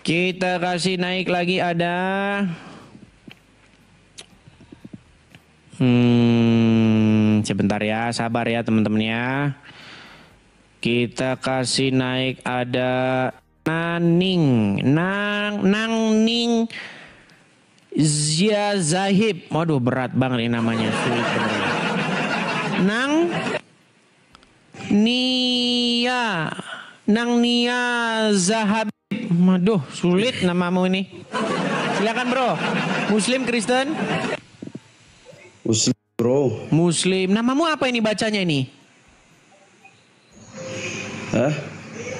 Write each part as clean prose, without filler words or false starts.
Kita kasih naik lagi ada. Sebentar ya, sabar ya teman-teman ya. Kita kasih naik ada Naning, Nangning Zia Zahib. Waduh berat banget ini namanya. Sulit bener. Nang Nia Zahab. Waduh sulit namamu ini. Silakan bro. Muslim Kristen? Muslim bro. Muslim. Namamu apa ini bacanya ini? Hah?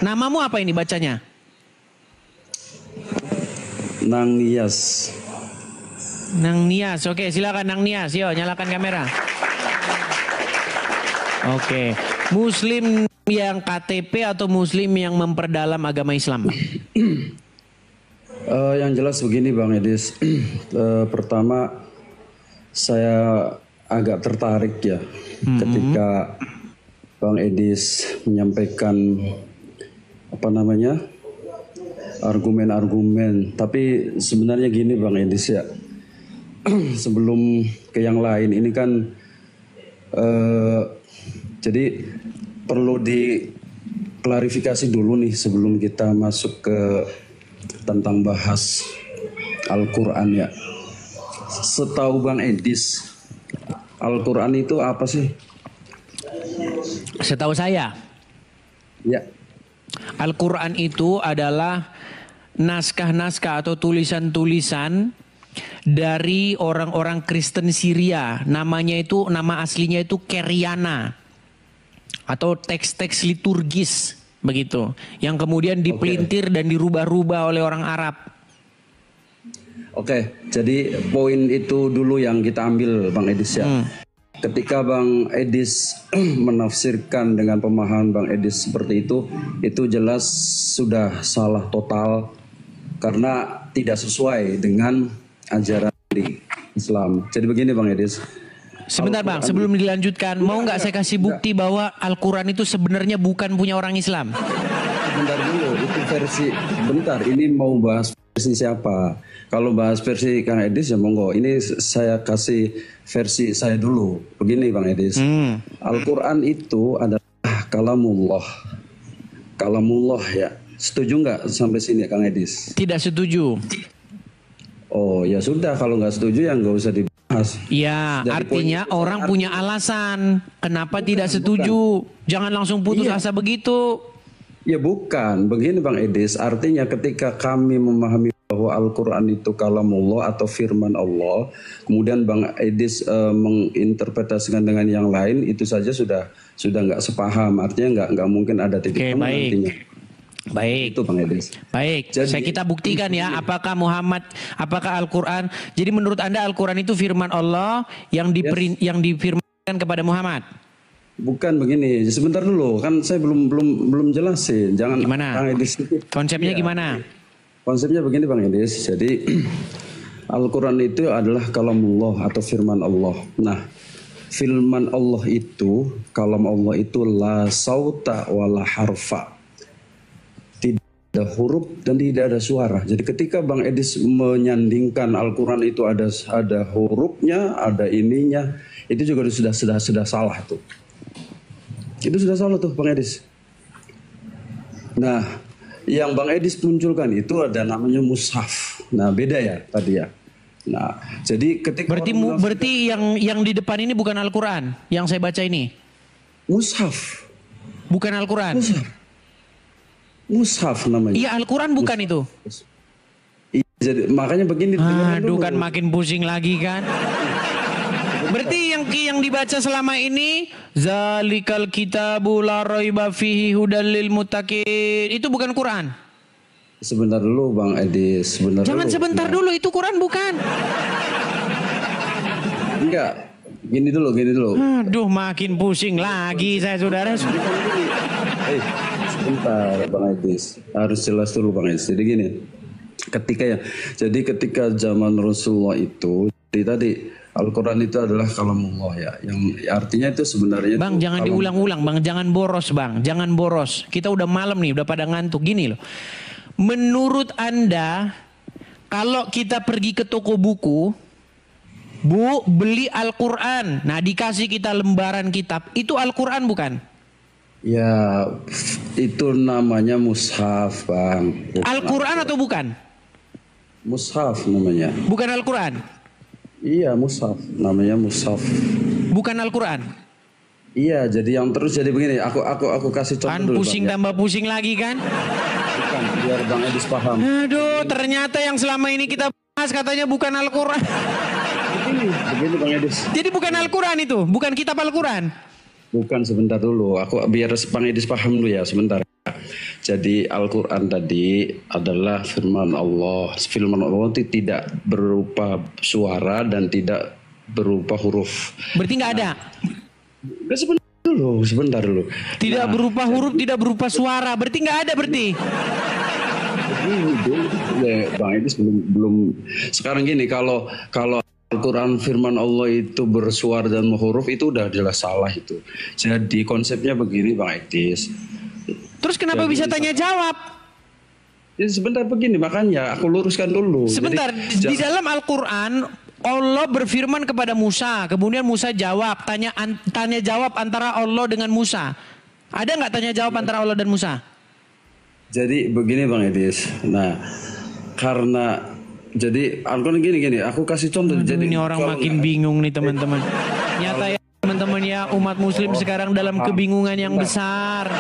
Namamu apa ini bacanya? Nang Nias. Nang Nias. Oke silakan Nang Nias. Yo nyalakan kamera. Oke. Muslim yang KTP atau Muslim yang memperdalam agama Islam? Yang jelas begini Bang Edis. Pertama saya agak tertarik ya ketika Bang Edis menyampaikan argumen-argumen. Tapi sebenarnya gini Bang Edis ya. Sebelum ke yang lain ini kan jadi perlu diklarifikasi dulu nih sebelum kita masuk ke tentang bahas Al-Quran ya. Setahu Bang Edis, Al-Quran itu apa sih? Setahu saya, ya, Al-Quran itu adalah naskah-naskah atau tulisan-tulisan dari orang-orang Kristen Syria. Nama aslinya itu Keriana atau teks-teks liturgis begitu, yang kemudian dipelintir dan dirubah-rubah oleh orang Arab. Oke, jadi poin itu dulu yang kita ambil Bang Edis ya. Ketika Bang Edis menafsirkan dengan pemahaman Bang Edis seperti itu jelas sudah salah total karena tidak sesuai dengan ajaran di Islam. Jadi begini Bang Edis. Sebentar Bang, sebelum dilanjutkan, mau nggak saya kasih bukti bahwa Al-Quran itu sebenarnya bukan punya orang Islam? Sebentar dulu, itu versi. Bentar, ini mau bahas versi siapa? Kalau bahas versi Kang Edis ya monggo. Ini saya kasih versi saya dulu. Begini Bang Edis. Al-Quran itu adalah kalamullah. Kalamullah ya. Setuju nggak sampai sini Kang Edis? Tidak setuju. Oh ya sudah, kalau nggak setuju ya nggak usah dibahas. Ya, artinya orang punya alasan kenapa tidak setuju. Jangan langsung putus asa begitu. Ya bukan, begini Bang Edis, artinya ketika kami memahami bahwa Al-Quran itu kalamullah atau firman Allah, kemudian Bang Edis menginterpretasikan dengan yang lain, itu saja sudah nggak sepaham, artinya nggak mungkin ada titik temu nantinya. Baik. Itu Bang Edis. Baik, kita buktikan ya apakah Al-Quran. Jadi menurut Anda Al-Quran itu firman Allah yang difirmankan kepada Muhammad? Bukan begini, sebentar dulu, kan saya belum jelasin. Jangan gimana? Bang Edis. Konsepnya gimana? Konsepnya begini Bang Edis. Jadi Al-Quran itu adalah kalamullah atau firman Allah. Nah, firman Allah itu, kalam Allah itu la sauta wala harfa. Ada huruf dan tidak ada suara. Jadi ketika Bang Edis menyandingkan Al-Quran itu ada hurufnya, ada ininya, itu juga sudah salah tuh. Itu sudah salah tuh Bang Edis. Nah, yang Bang Edis munculkan itu ada namanya mushaf. Nah, beda ya tadi ya. Nah, jadi ketika berarti yang di depan ini bukan Al-Quran yang saya baca ini. Mushaf. Bukan Al-Quran. Mushaf namanya. Iya Al-Quran bukan itu. Jadi makanya begini. Aduh kan makin pusing lagi kan. Berarti yang dibaca selama ini zalikal kitabu la raiba fihi hudal lil muttaqin itu bukan Quran. Sebentar dulu Bang Edis, Jangan sebentar dulu, itu Quran bukan. Enggak. Gini dulu. Aduh makin pusing lagi saya saudara. Sebentar Bang Edis, harus jelas dulu Bang Edis. Jadi gini, ketika zaman Rasulullah itu, tadi Al-Quran itu adalah kalamullah ya, yang artinya itu sebenarnya. Bang jangan diulang-ulang Bang, jangan boros Bang, jangan boros. Kita udah malam nih, udah pada ngantuk gini loh. menurut Anda kalau kita pergi ke toko buku, Bu, beli Al-Quran. Nah, dikasih kita lembaran kitab. Itu Al-Quran bukan? Ya, itu namanya mushaf, Bang. Al-Quran atau bukan? Mushaf namanya. Bukan Al-Quran? Iya, mushaf. Namanya mushaf. Bukan Al-Quran? Iya, jadi yang terus jadi begini. Aku kasih contoh Kan dulu, pusing Bang, ya. tambah pusing lagi kan? Bukan, biar Bang Edis paham. Aduh, ternyata yang selama ini kita bahas katanya bukan Al-Quran. Begini Bang Edis. Jadi bukan Al-Quran itu? Bukan kitab Al-Quran? Bukan, sebentar dulu. Aku biar Bang Edis paham dulu ya, sebentar. Jadi Al-Quran tadi adalah firman Allah. Firman Allah itu tidak berupa suara dan tidak berupa huruf. Berarti nggak ada? Sebentar dulu. Tidak berupa huruf, tidak berupa suara. Berarti nggak ada berarti? Ini dulu, ya, Bang Edis belum. Sekarang gini, kalau Al-Quran firman Allah itu bersuara dan huruf itu udah jelas salah itu. Jadi konsepnya begini, Bang Edis. Terus kenapa bisa tanya jawab? Ya, sebentar begini, makanya aku luruskan dulu. Sebentar, Jadi, di dalam Al-Quran Allah berfirman kepada Musa, kemudian Musa jawab, tanya jawab antara Allah dengan Musa. Ada nggak tanya jawab antara Allah dan Musa? Jadi begini Bang Edis. Nah, karena jadi Al-Quran gini, aku kasih contoh. Aduh, Jadi ini orang makin bingung nih teman-teman. Nyata ya teman-teman ya, umat muslim sekarang dalam kebingungan yang besar.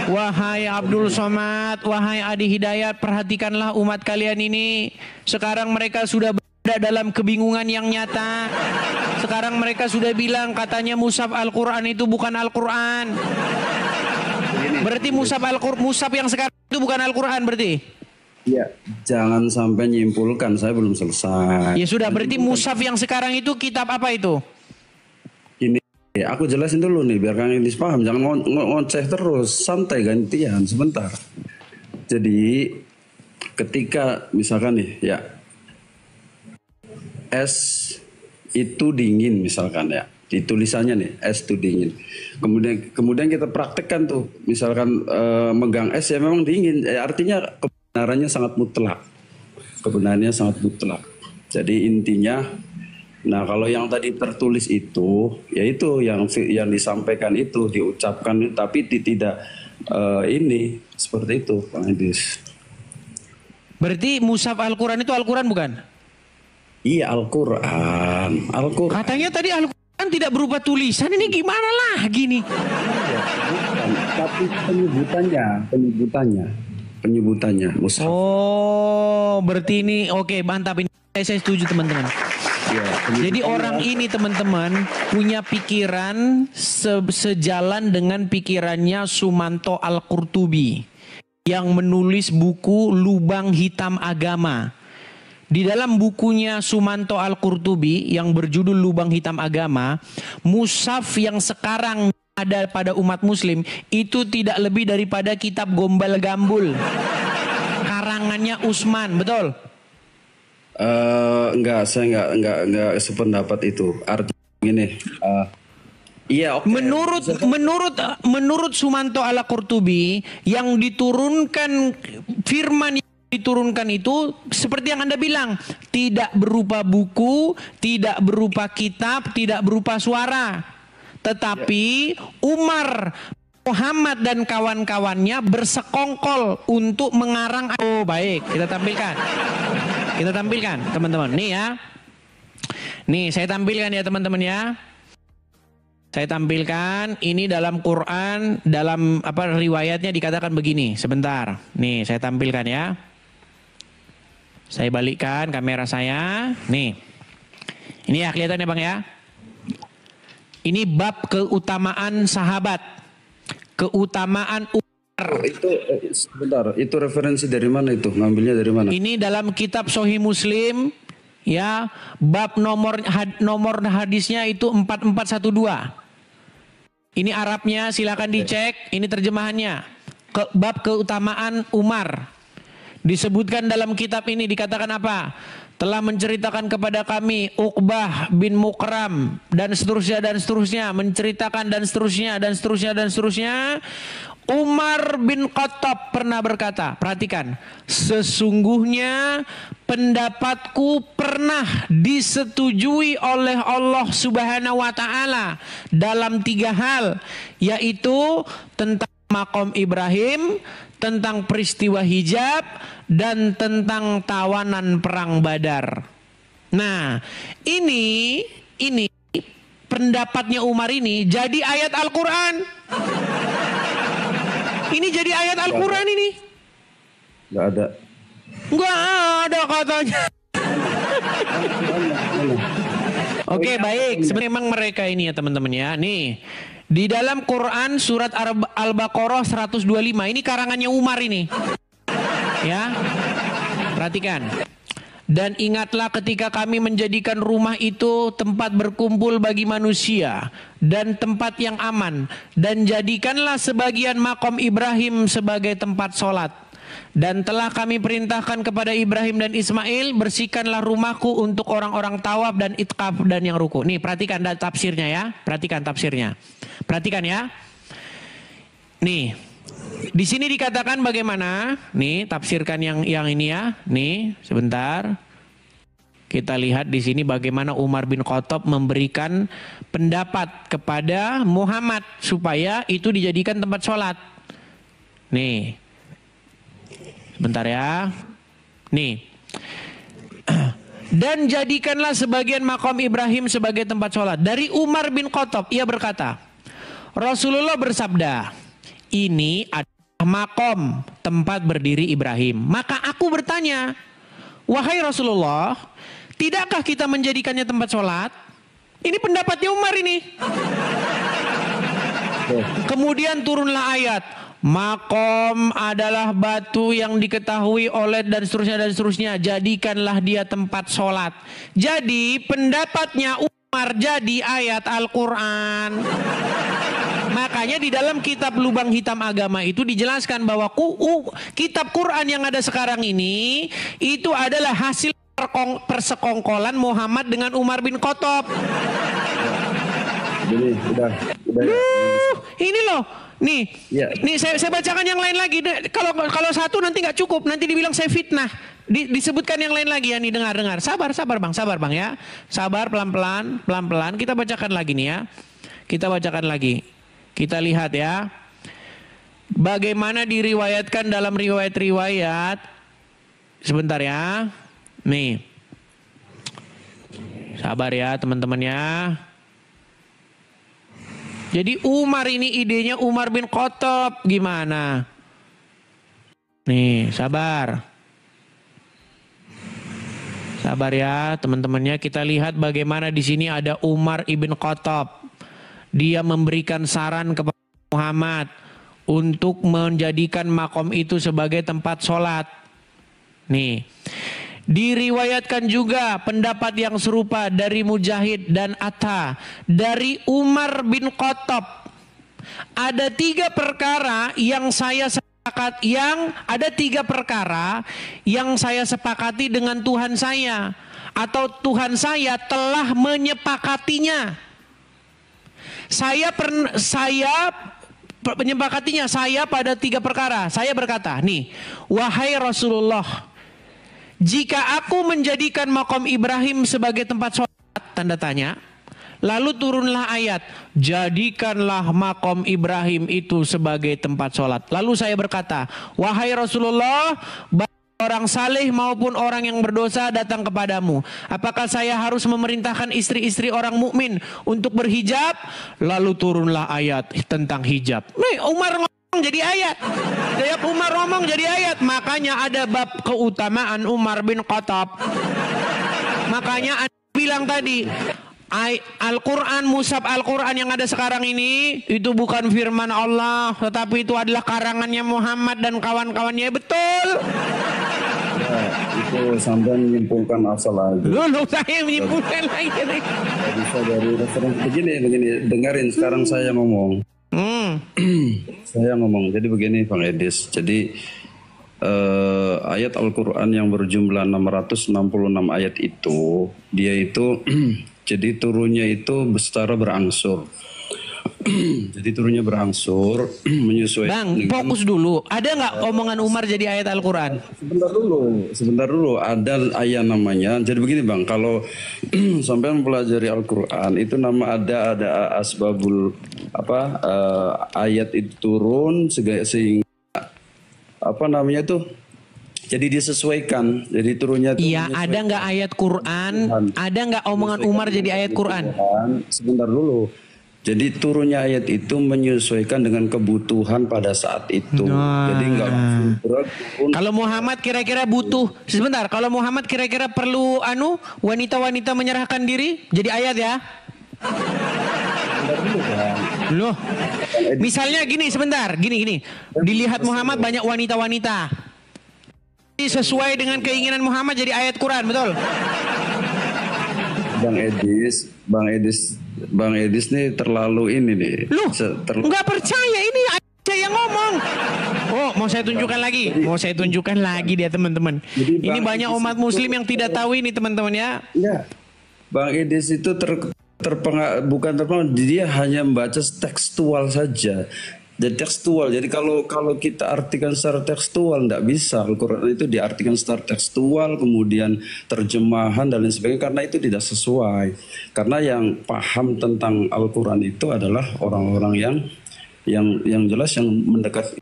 Wahai Abdul Somad, wahai Adi Hidayat, perhatikanlah umat kalian ini. Sekarang mereka sudah berada dalam kebingungan yang nyata. Sekarang mereka sudah bilang katanya mushaf Al-Quran itu bukan Al-Quran. Berarti mushaf yang sekarang itu bukan Al-Quran berarti? Ya, jangan sampai nyimpulkan, saya belum selesai. Ya sudah, berarti mushaf yang sekarang itu kitab apa itu? Ini aku jelasin dulu nih biar Kang Edis paham. Jangan ngoceh terus, santai gantian sebentar. Jadi ketika misalkan nih ya es itu dingin misalkan ya, di tulisannya nih es itu dingin. Kemudian kita praktekkan tuh, misalkan megang es ya memang dingin. Artinya kebenarannya sangat mutlak. Kebenarannya sangat mutlak. Jadi intinya, nah kalau yang tadi tertulis itu, yaitu yang disampaikan itu, diucapkan, tapi tidak ini seperti itu, Bang Edis. Berarti mushaf Al-Quran itu Al-Quran bukan? Iya, Al-Quran. Katanya tadi Al-Quran tidak berupa tulisan, ini gimana lagi nih? Bukan, tapi penyebutannya mushaf. Oh, berarti ini oke, mantap ini. Saya setuju teman-teman. Ya, jadi orang ini teman-teman punya pikiran sejalan dengan pikirannya Sumanto Al-Qurtubi yang menulis buku Lubang Hitam Agama. Di dalam bukunya Sumanto Al-Qurtubi yang berjudul Lubang Hitam Agama, mushaf yang sekarang ada pada umat muslim itu tidak lebih daripada kitab Gombal Gambul. Karangannya Utsman, betul? Enggak, saya enggak sependapat itu. Artinya gini, iya, oke. Menurut Sumanto Al-Qurtubi yang diturunkan firman yang diturunkan itu seperti yang Anda bilang, tidak berupa buku, tidak berupa kitab, tidak berupa suara. Tetapi Umar, Muhammad dan kawan-kawannya bersekongkol untuk mengarang. Oh, baik, kita tampilkan. Kita tampilkan, teman-teman. Nih ya. Nih, saya tampilkan ya, teman-teman ya. Saya tampilkan ini dalam Quran, dalam riwayatnya dikatakan begini. Sebentar. Nih, saya tampilkan ya. Saya balikkan kamera saya. Nih. Ini ya, kelihatan ya, Bang ya. Ini bab keutamaan sahabat. Keutamaan itu sebentar, itu referensi dari mana itu? Ngambilnya dari mana? Ini dalam kitab Sahih Muslim ya, bab nomor hadisnya itu 4412. Ini Arabnya, silakan dicek, ini terjemahannya. Bab keutamaan Umar. Disebutkan dalam kitab ini dikatakan apa? Telah menceritakan kepada kami Uqbah bin Mukram dan seterusnya, menceritakan dan seterusnya. Umar bin Khattab pernah berkata, perhatikan, sesungguhnya pendapatku pernah disetujui oleh Allah Subhanahu wa taala dalam 3 hal, yaitu tentang makom Ibrahim, tentang peristiwa hijab, dan tentang tawanan perang Badar. Nah, ini pendapatnya Umar ini jadi ayat Al-Quran. Ini jadi ayat Al-Quran ini. Nggak ada. Nggak ada katanya. Oke, baik. Sebenarnya memang mereka ini ya teman-teman ya. Nih, di dalam Quran surat Al-Baqarah 125. Ini karangannya Umar ini. Ya. Perhatikan. Dan ingatlah ketika kami menjadikan rumah itu tempat berkumpul bagi manusia dan tempat yang aman, dan jadikanlah sebagian makom Ibrahim sebagai tempat sholat. Dan telah kami perintahkan kepada Ibrahim dan Ismail, bersihkanlah rumahku untuk orang-orang tawaf dan itkaf dan yang ruku. Nih perhatikan tafsirnya ya, perhatikan tafsirnya. Perhatikan ya. Nih, di sini dikatakan bagaimana? Nih, tafsirkan yang ini ya. Nih, sebentar. Kita lihat di sini bagaimana Umar bin Khattab memberikan pendapat kepada Muhammad supaya itu dijadikan tempat sholat. Nih, sebentar ya. Nih. Dan jadikanlah sebagian makom Ibrahim sebagai tempat sholat. Dari Umar bin Khattab, ia berkata, Rasulullah bersabda, ini adalah makom tempat berdiri Ibrahim. Maka aku bertanya, wahai Rasulullah, tidakkah kita menjadikannya tempat sholat? Ini pendapatnya Umar ini. Kemudian turunlah ayat, makom adalah batu yang diketahui oleh dan seterusnya. Jadikanlah dia tempat sholat. Jadi pendapatnya Umar jadi ayat Al-Quran. Makanya di dalam kitab Lubang Hitam Agama itu dijelaskan bahwa kitab Quran yang ada sekarang ini itu adalah hasil persekongkolan Muhammad dengan Umar bin Khattab. Jadi udah. Ini loh, nih, ya. Nih saya bacakan yang lain lagi. Kalau satu nanti nggak cukup, nanti dibilang saya fitnah. Disebutkan yang lain lagi ya, nih dengar. Sabar bang ya, sabar pelan-pelan. Kita bacakan lagi nih ya. Kita bacakan lagi. Kita lihat ya, bagaimana diriwayatkan dalam riwayat-riwayat. Sebentar ya, nih, sabar ya teman-teman ya. Jadi Umar ini idenya Umar bin Khattab gimana? Nih, sabar ya teman-temannya. Kita lihat bagaimana di sini ada Umar ibn Khattab. Dia memberikan saran kepada Muhammad untuk menjadikan makom itu sebagai tempat sholat. Nih, diriwayatkan juga pendapat yang serupa dari Mujahid dan Atta dari Umar bin Khattab. Ada 3 perkara yang saya sepakati dengan Tuhan saya, atau Tuhan saya telah menyepakatinya. Saya menyepakatinya pada 3 perkara. Saya berkata, nih, wahai Rasulullah, jika aku menjadikan makom Ibrahim sebagai tempat sholat, tanda tanya, lalu turunlah ayat, jadikanlah makom Ibrahim itu sebagai tempat sholat. Lalu saya berkata, wahai Rasulullah, orang saleh maupun orang yang berdosa datang kepadamu, apakah saya harus memerintahkan istri-istri orang mukmin untuk berhijab? Lalu turunlah ayat tentang hijab. Nih, Umar ngomong jadi ayat. Umar ngomong jadi ayat. Makanya ada bab keutamaan Umar bin Khattab. Makanya Anda bilang tadi, Al-Quran, mushaf Al-Quran yang ada sekarang ini itu bukan firman Allah, tetapi itu adalah karangannya Muhammad dan kawan-kawannya. Betul. Ya, itu sampai menyimpulkan asal aja. Dulu saya menyimpulkan lagi. Bisa dari referensi begini. Dengarin sekarang saya ngomong. Saya ngomong. Jadi begini Bang Edis. Jadi ayat Al-Quran yang berjumlah 666 ayat itu, dia itu jadi turunnya itu secara berangsur. Jadi turunnya berangsur menyesuaikan. Bang, fokus dulu. Ada nggak omongan Umar jadi ayat Al-Quran? Sebentar dulu. Ada ayat namanya. Jadi begini bang, kalau sampai mempelajari Al-Quran itu ada asbabul ayat itu turun sehingga apa namanya tuh? Jadi disesuaikan. Jadi turunnya itu. Iya, ada nggak ayat Quran? Ada nggak omongan Umar jadi ayat Quran? Sebentar dulu. Jadi turunnya ayat itu menyesuaikan dengan kebutuhan pada saat itu. Jadi enggak berat. Kalau Muhammad kira-kira butuh sebentar. Kalau Muhammad kira-kira perlu wanita-wanita menyerahkan diri jadi ayat ya? Loh. Misalnya gini sebentar, gini. Dilihat Muhammad banyak wanita-wanita. Sesuai dengan keinginan Muhammad jadi ayat Quran, betul? Bang Edis nih terlalu ini nih. Loh, nggak percaya ini saya yang ngomong. Oh, mau saya tunjukkan lagi. Mau saya tunjukkan lagi dia teman-teman. Ini banyak umat muslim yang tidak tahu ini teman-teman ya. Iya. Bang Edis itu bukan terpengaruh, dia hanya membaca tekstual saja. Jadi tekstual. Jadi kalau kita artikan secara tekstual tidak bisa. Al-Quran itu diartikan secara tekstual, kemudian terjemahan dan lain sebagainya, karena itu tidak sesuai. Karena yang paham tentang Al-Quran itu adalah orang-orang yang jelas yang mendekat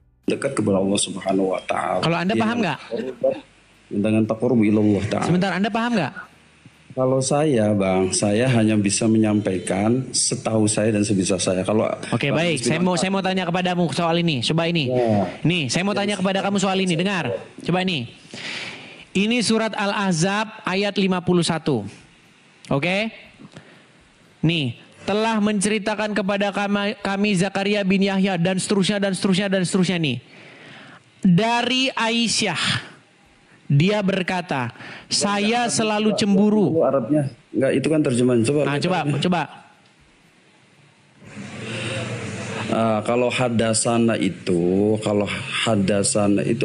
kepada Allah Subhanahu wa taala. Kalau Anda paham nggak? Dengan taqarrub ilallah taala. Sebentar, Anda paham nggak? Kalau saya, Bang, saya hanya bisa menyampaikan setahu saya dan sebisa saya. Oke, baik. Saya mau tanya kepadamu soal ini. Coba ini. Ya. Nih, saya mau tanya kepada kamu soal ini. Dengar. Coba ini. Ini surat Al-Ahzab ayat 51. Oke? Nih, telah menceritakan kepada kami Zakaria bin Yahya dan seterusnya nih. Dari Aisyah. Dia berkata, saya selalu cemburu. Arabnya enggak, itu kan terjemahan. Coba. Kalau hadasana itu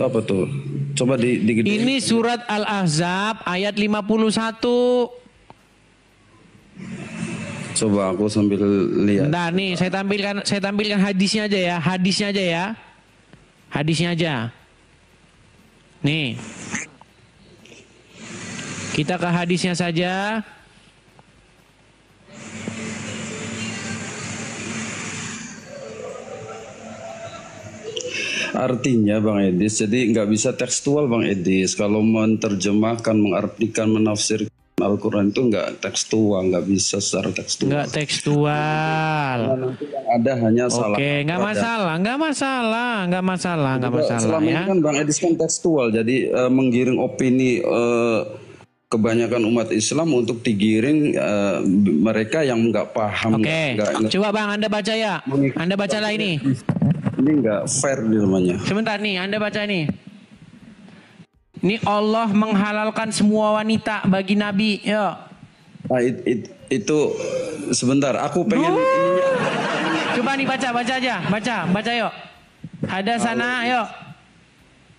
apa tuh? Coba digedein. Ini surat Al-Ahzab ayat 51. Coba aku sambil lihat. Nah, nih saya tampilkan hadisnya aja ya. Hadisnya aja. Nih. Kita ke hadisnya saja. Artinya Bang Edis, jadi nggak bisa tekstual Bang Edis. Kalau menerjemahkan, mengartikan, menafsirkan Al-Quran itu nggak tekstual, nggak bisa secara tekstual. Nggak tekstual. Nanti yang ada hanya salah. Oke, nggak masalah Selama ya. ini kan Bang Edis kan tekstual, jadi menggiring opini kebanyakan umat Islam untuk digiring mereka yang nggak paham. Oke, coba Bang Anda baca ya. Anda bacalah ini. Ini nggak fair namanya. Sebentar nih, Anda baca nih. Ini Allah menghalalkan semua wanita bagi Nabi. Yuk. Nah, itu sebentar. Aku pengen ininya. Coba nih baca aja. Baca yuk. Hadasana yuk.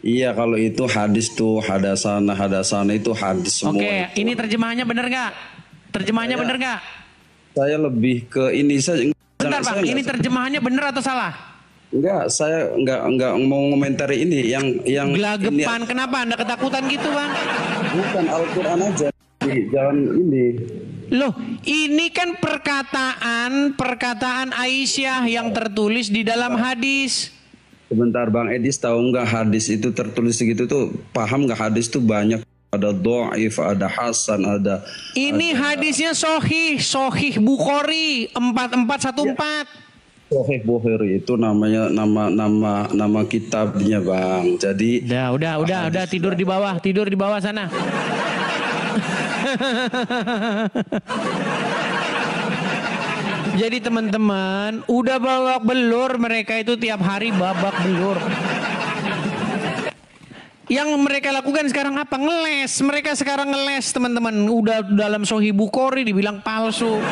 Iya, kalau itu hadis tuh hadasana itu hadis semua. Oke, ini terjemahannya bener nggak? Bener nggak? Saya lebih ke ini saja. Bentar Bang, ini terjemahannya bener atau salah? Enggak, saya enggak mau ngomentari ini yang gelagapan. Kenapa Anda ketakutan gitu Bang? Bukan Al-Quran aja. Jangan ini. Loh, ini kan perkataan Aisyah yang tertulis di dalam hadis. Sebentar Bang Edis, tahu nggak hadis itu tertulis segitu tuh, paham nggak hadis tuh banyak, ada dhaif, ada hasan, ada. Ini hadisnya Sahih Bukhari 4414. Sahih Bukhari itu namanya nama kitabnya Bang. Jadi udah tidur di bawah sana. Jadi teman-teman, udah babak belur mereka itu tiap hari babak belur. Yang mereka lakukan sekarang apa? Ngeles. Mereka sekarang ngeles teman-teman. Udah dalam Sahih Bukhari dibilang palsu.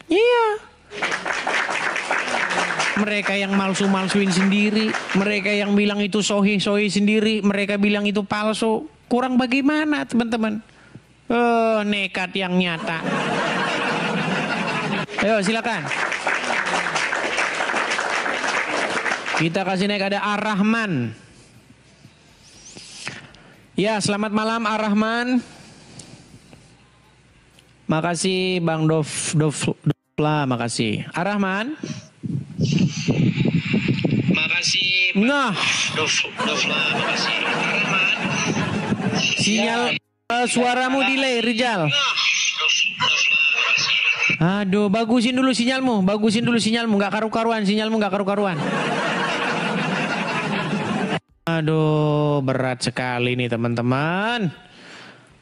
Iya. Mereka yang malsu-malsuin sendiri. Mereka yang bilang itu sohi-sohi sendiri. Mereka bilang itu palsu. Kurang bagaimana teman-teman? Nekat yang nyata. Ayo silakan. Kita kasih naik ada Ar-Rahman. Ya, selamat malam Ar-Rahman. Makasih Bang Dovla, makasih. Ar-Rahman. Makasih. Nah, Dovla, makasih. Ar-Rahman. Sinyal suaramu delay, Rijal. Aduh, bagusin dulu sinyalmu, nggak karu-karuan, sinyalmu nggak karu-karuan. Aduh, berat sekali nih teman-teman.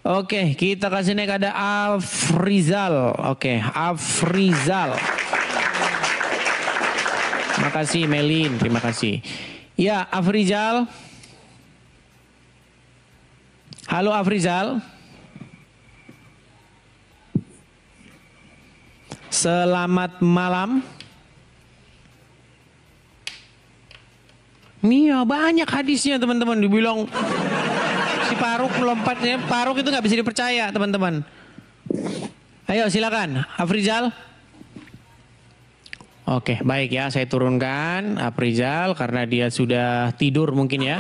Oke, kita kasih naik ada Afrizal. Oke, Afrizal. Makasih Melin, terima kasih. Ya, Afrizal. Halo Afrizal. Selamat malam. Iya, banyak hadisnya teman-teman. Dibilang si Faruk melompatnya. Faruk itu nggak bisa dipercaya teman-teman. Ayo silakan Afrizal. Oke, baik ya, saya turunkan Afrizal karena dia sudah tidur mungkin ya.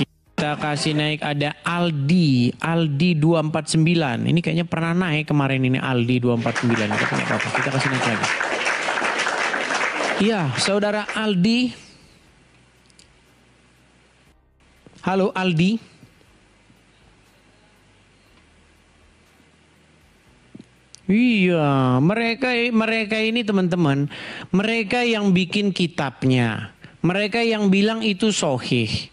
Kita kasih naik ada Aldi 249. Ini kayaknya pernah naik kemarin ini Aldi 249. Kita kasih naik lagi. Iya, saudara Aldi. Halo Aldi. Iya, mereka ini teman-teman, mereka yang bikin kitabnya, mereka yang bilang itu sahih.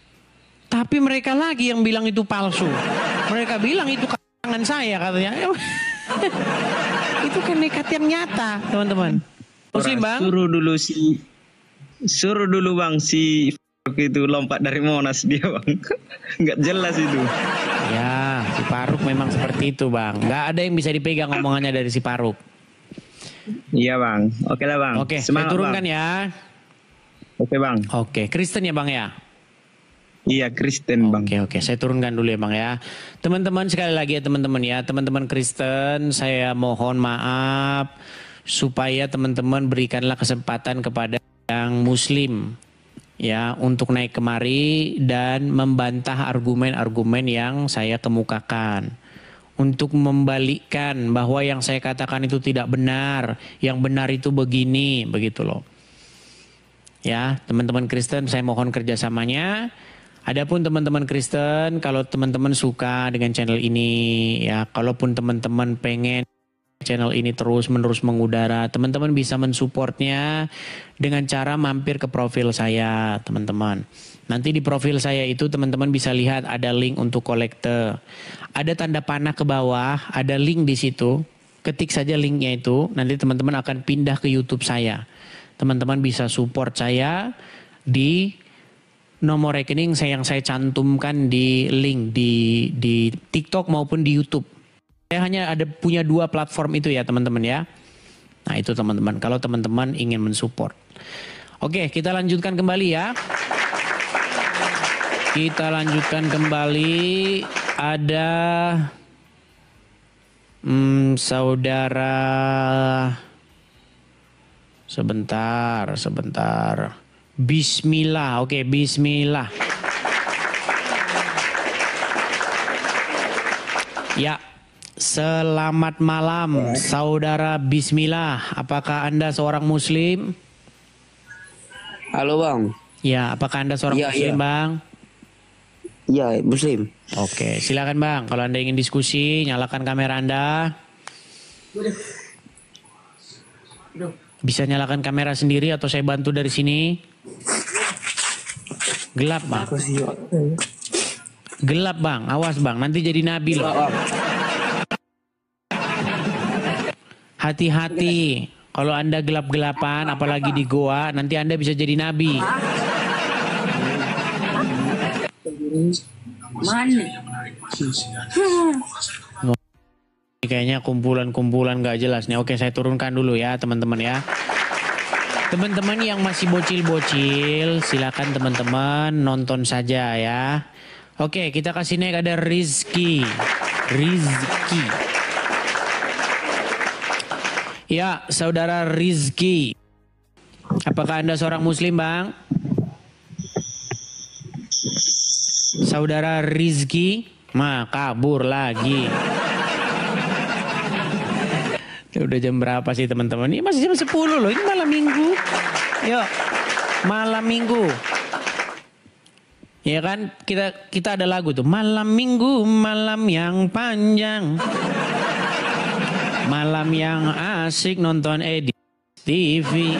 Tapi mereka lagi yang bilang itu palsu. Mereka bilang itu karangan saya katanya. Itu kan nekat yang nyata, teman-teman. Muslim Bang. Suruh dulu Bang si itu lompat dari Monas dia Bang. Nggak jelas itu. Ya, si Faruk memang seperti itu Bang. Nggak ada yang bisa dipegang omongannya dari si Faruk. Iya Bang. Oke lah Bang. Oke, semangat, saya turunkan Bang. ya. Oke Bang. Oke, Kristen ya Bang ya. Iya Kristen Bang. Oke, saya turunkan dulu ya Bang ya. Teman-teman sekali lagi ya teman-teman ya. Teman-teman Kristen, saya mohon maaf supaya teman-teman berikanlah kesempatan kepada yang Muslim ya untuk naik kemari dan membantah argumen-argumen yang saya kemukakan. Untuk membalikkan bahwa yang saya katakan itu tidak benar, yang benar itu begini, begitu loh. Ya, teman-teman Kristen saya mohon kerjasamanya. Adapun teman-teman Kristen, kalau teman-teman suka dengan channel ini, ya, kalaupun teman-teman pengen channel ini terus-menerus mengudara, teman-teman bisa mensupportnya dengan cara mampir ke profil saya, teman-teman. Nanti di profil saya itu teman-teman bisa lihat ada link untuk kolekte. Ada tanda panah ke bawah, ada link di situ. Ketik saja linknya itu, nanti teman-teman akan pindah ke YouTube saya. Teman-teman bisa support saya di nomor rekening yang saya cantumkan di link di TikTok maupun di YouTube. Saya hanya punya 2 platform itu ya teman-teman ya. Nah itu teman-teman, kalau teman-teman ingin mensupport. Oke, kita lanjutkan kembali ya. Kita lanjutkan kembali. Ada saudara. Sebentar. Bismillah, oke, bismillah. Ya, selamat malam, saudara Bismillah. Apakah Anda seorang Muslim? Halo Bang. Ya, apakah Anda seorang Muslim, Bang? Iya, Muslim. Oke, silakan Bang. Kalau Anda ingin diskusi, nyalakan kamera Anda. Bisa nyalakan kamera sendiri atau saya bantu dari sini? Gelap Bang. Gelap Bang, awas Bang, nanti jadi nabi loh. Hati-hati, kalau Anda gelap-gelapan, apalagi di goa, nanti Anda bisa jadi nabi. Mana? Kayaknya kumpulan-kumpulan gak jelas nih. Oke, saya turunkan dulu ya teman-teman ya. Teman-teman yang masih bocil-bocil, silakan teman-teman nonton saja ya. Oke, kita kasih naik ada Rizky. Rizky. Ya, saudara Rizky. Apakah Anda seorang muslim, Bang? Saudara Rizky, kabur lagi. Udah jam berapa sih teman-teman? Ini masih jam 10 loh, ini malam minggu. Yuk, malam minggu. Ya kan, kita ada lagu tuh. Malam minggu, malam yang panjang. Malam yang asik nonton edit TV.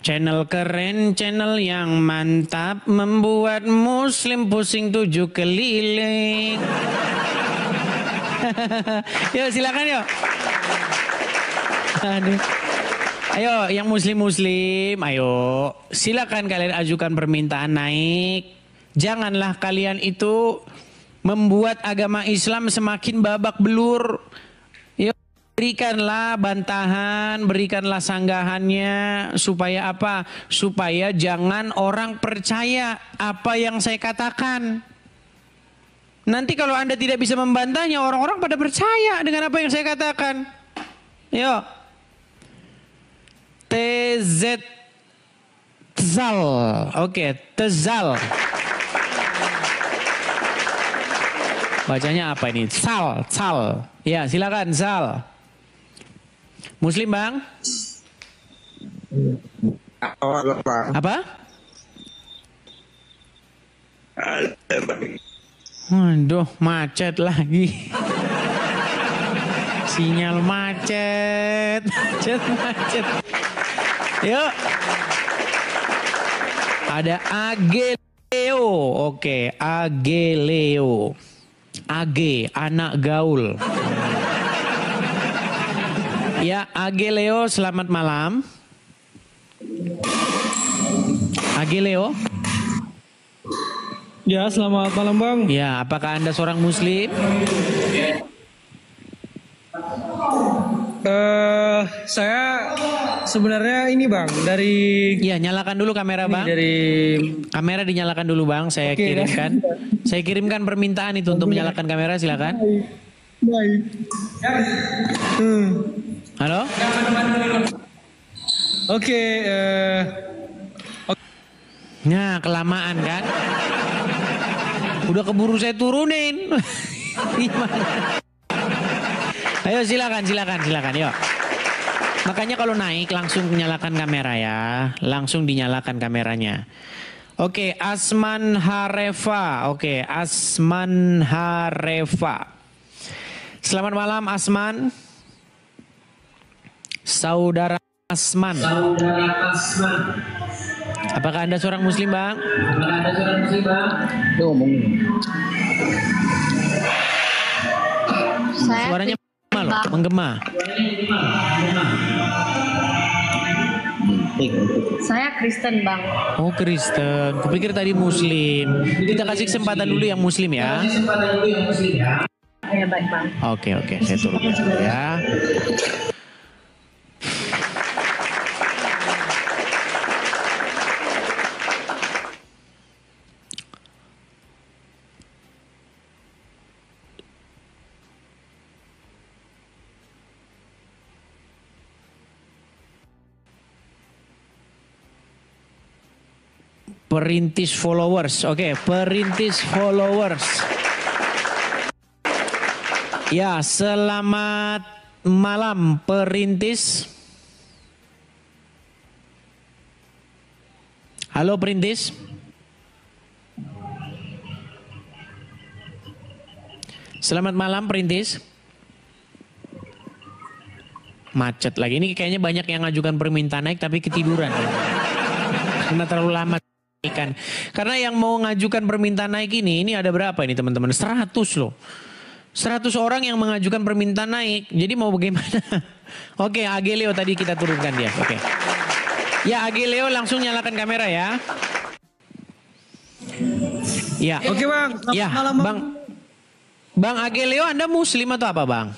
Channel keren, channel yang mantap, membuat muslim pusing 7 keliling. Yuk silakan yuk. Aduh. Ayo yang muslim-muslim, ayo silakan kalian ajukan permintaan naik. Janganlah kalian itu membuat agama Islam semakin babak belur. Yuk, berikanlah bantahan, berikanlah sanggahannya supaya apa? Supaya jangan orang percaya apa yang saya katakan. Nanti kalau Anda tidak bisa membantahnya, orang-orang pada percaya dengan apa yang saya katakan. Yuk. TZ Tzal. Oke, Tezal. Bacanya apa ini? Sal. Ya, silakan Sal. Muslim, Bang? Apa? Waduh, macet lagi. Sinyal macet. Yuk. Ada Ageleo. Oke, Ageleo. Age, anak gaul. Ya, Ageleo, selamat malam. Ageleo. Ya, selamat malam Bang. Ya, apakah Anda seorang muslim? Saya sebenarnya ini Bang, dari... Ya, nyalakan dulu kamera Bang. Kamera dinyalakan dulu Bang, saya kirimkan. Saya kirimkan permintaan itu untuk menyalakan kamera, silakan. Baik. Halo? Oke. Nah, kelamaan kan? Udah keburu saya turunin. Gimana? Ayo silakan, yuk. Makanya kalau naik langsung nyalakan kamera ya, langsung dinyalakan kameranya. Oke, Asman Harefa. Oke, Asman Harefa. Selamat malam Asman. Saudara Asman. Apakah Anda seorang muslim, Bang? Suaranya menggema. Saya Kristen Bang. Oh Kristen, kupikir tadi muslim. Kita kasih kesempatan dulu yang muslim ya. Ya baik Bang. Oke, saya turunkan dulu ya. Perintis followers. Oke, perintis followers. Ya, selamat malam perintis. Halo perintis. Selamat malam perintis. Macet lagi. Ini kayaknya banyak yang ngajukan permintaan naik tapi ketiduran. Karena terlalu lama. Karena yang mau ngajukan permintaan naik ini ada berapa ini teman-teman? 100 loh. 100 orang yang mengajukan permintaan naik. Jadi mau bagaimana? Oke, Ageleo tadi kita turunkan dia. Oke. Ya, Ageleo langsung nyalakan kamera ya. Ya. Oke Bang. Selamat ya, malam Bang. Bang Ageleo, Anda muslim atau apa, Bang?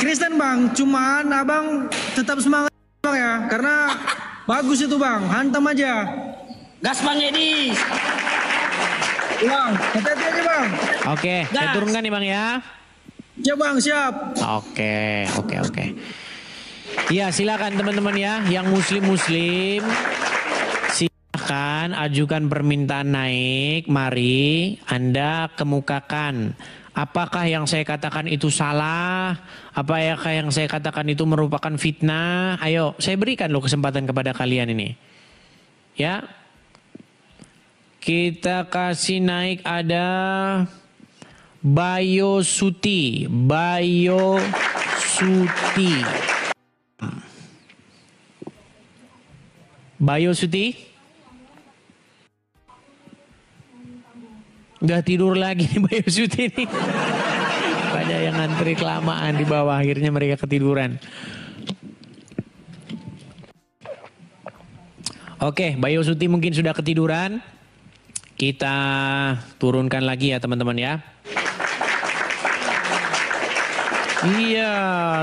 Kristen bang, cuman abang tetap semangat bang ya, karena bagus itu bang, hantam aja. Gas Bang Edi. Bang, hati-hati aja bang. Oke, saya turunkan nih Bang ya. Siap bang, siap. Oke. Iya, silakan teman-teman ya, yang muslim-muslim silakan ajukan permintaan naik. Mari Anda kemukakan apakah yang saya katakan itu salah, apakah yang saya katakan itu merupakan fitnah. Ayo, saya berikan loh kesempatan kepada kalian ini. Ya. Kita kasih naik ada Bayo Suti. Udah tidur lagi nih Bayo Suti nih. Banyak yang ngantri kelamaan di bawah, akhirnya mereka ketiduran. Oke, Bayo Suti mungkin sudah ketiduran. Kita turunkan lagi ya teman-teman ya. Iya,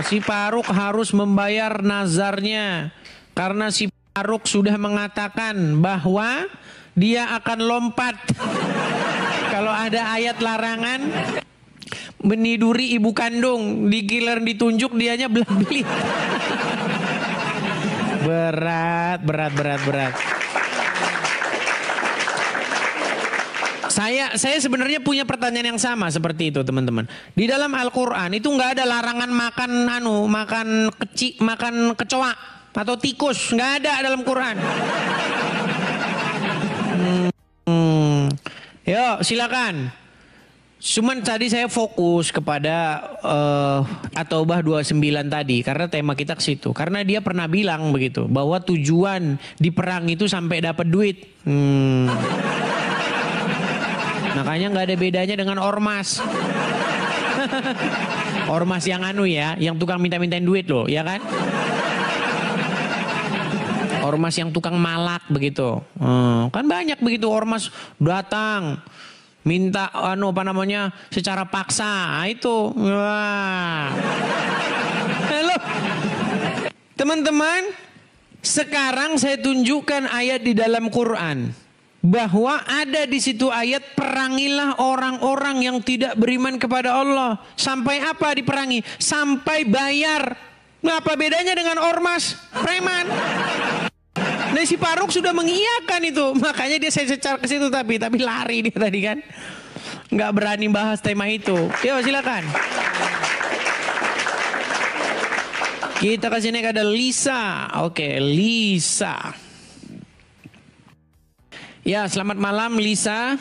si Faruk harus membayar nazarnya. Karena si Faruk sudah mengatakan bahwa dia akan lompat. Kalau ada ayat larangan meniduri ibu kandung, digiler ditunjuk dianya belah-belit. Berat. Saya sebenarnya punya pertanyaan yang sama seperti itu teman-teman. Di dalam Al-Quran itu nggak ada larangan makan kecoa atau tikus, nggak ada dalam Quran. Yo silakan. Cuman tadi saya fokus kepada At-Taubah 29 tadi karena tema kita ke situ. Karena dia pernah bilang begitu bahwa tujuan di perang itu sampai dapat duit. Makanya nggak ada bedanya dengan ormas. Ormas yang yang tukang minta-mintain duit loh, ya kan? Ormas yang tukang malak begitu. Kan banyak begitu ormas datang minta secara paksa. Itu. Wah. Halo. Teman-teman, sekarang saya tunjukkan ayat di dalam Quran. Bahwa ada di situ ayat perangilah orang-orang yang tidak beriman kepada Allah. Sampai apa diperangi? Sampai bayar. Nah, apa bedanya dengan ormas preman? Nah, si Faruk sudah mengiyakan itu. Makanya dia saya secar ke situ tapi lari dia tadi kan. Nggak berani bahas tema itu. Yuk silakan. Kita kasih naik ada Lisa. Oke, Lisa. Ya, selamat malam Lisa.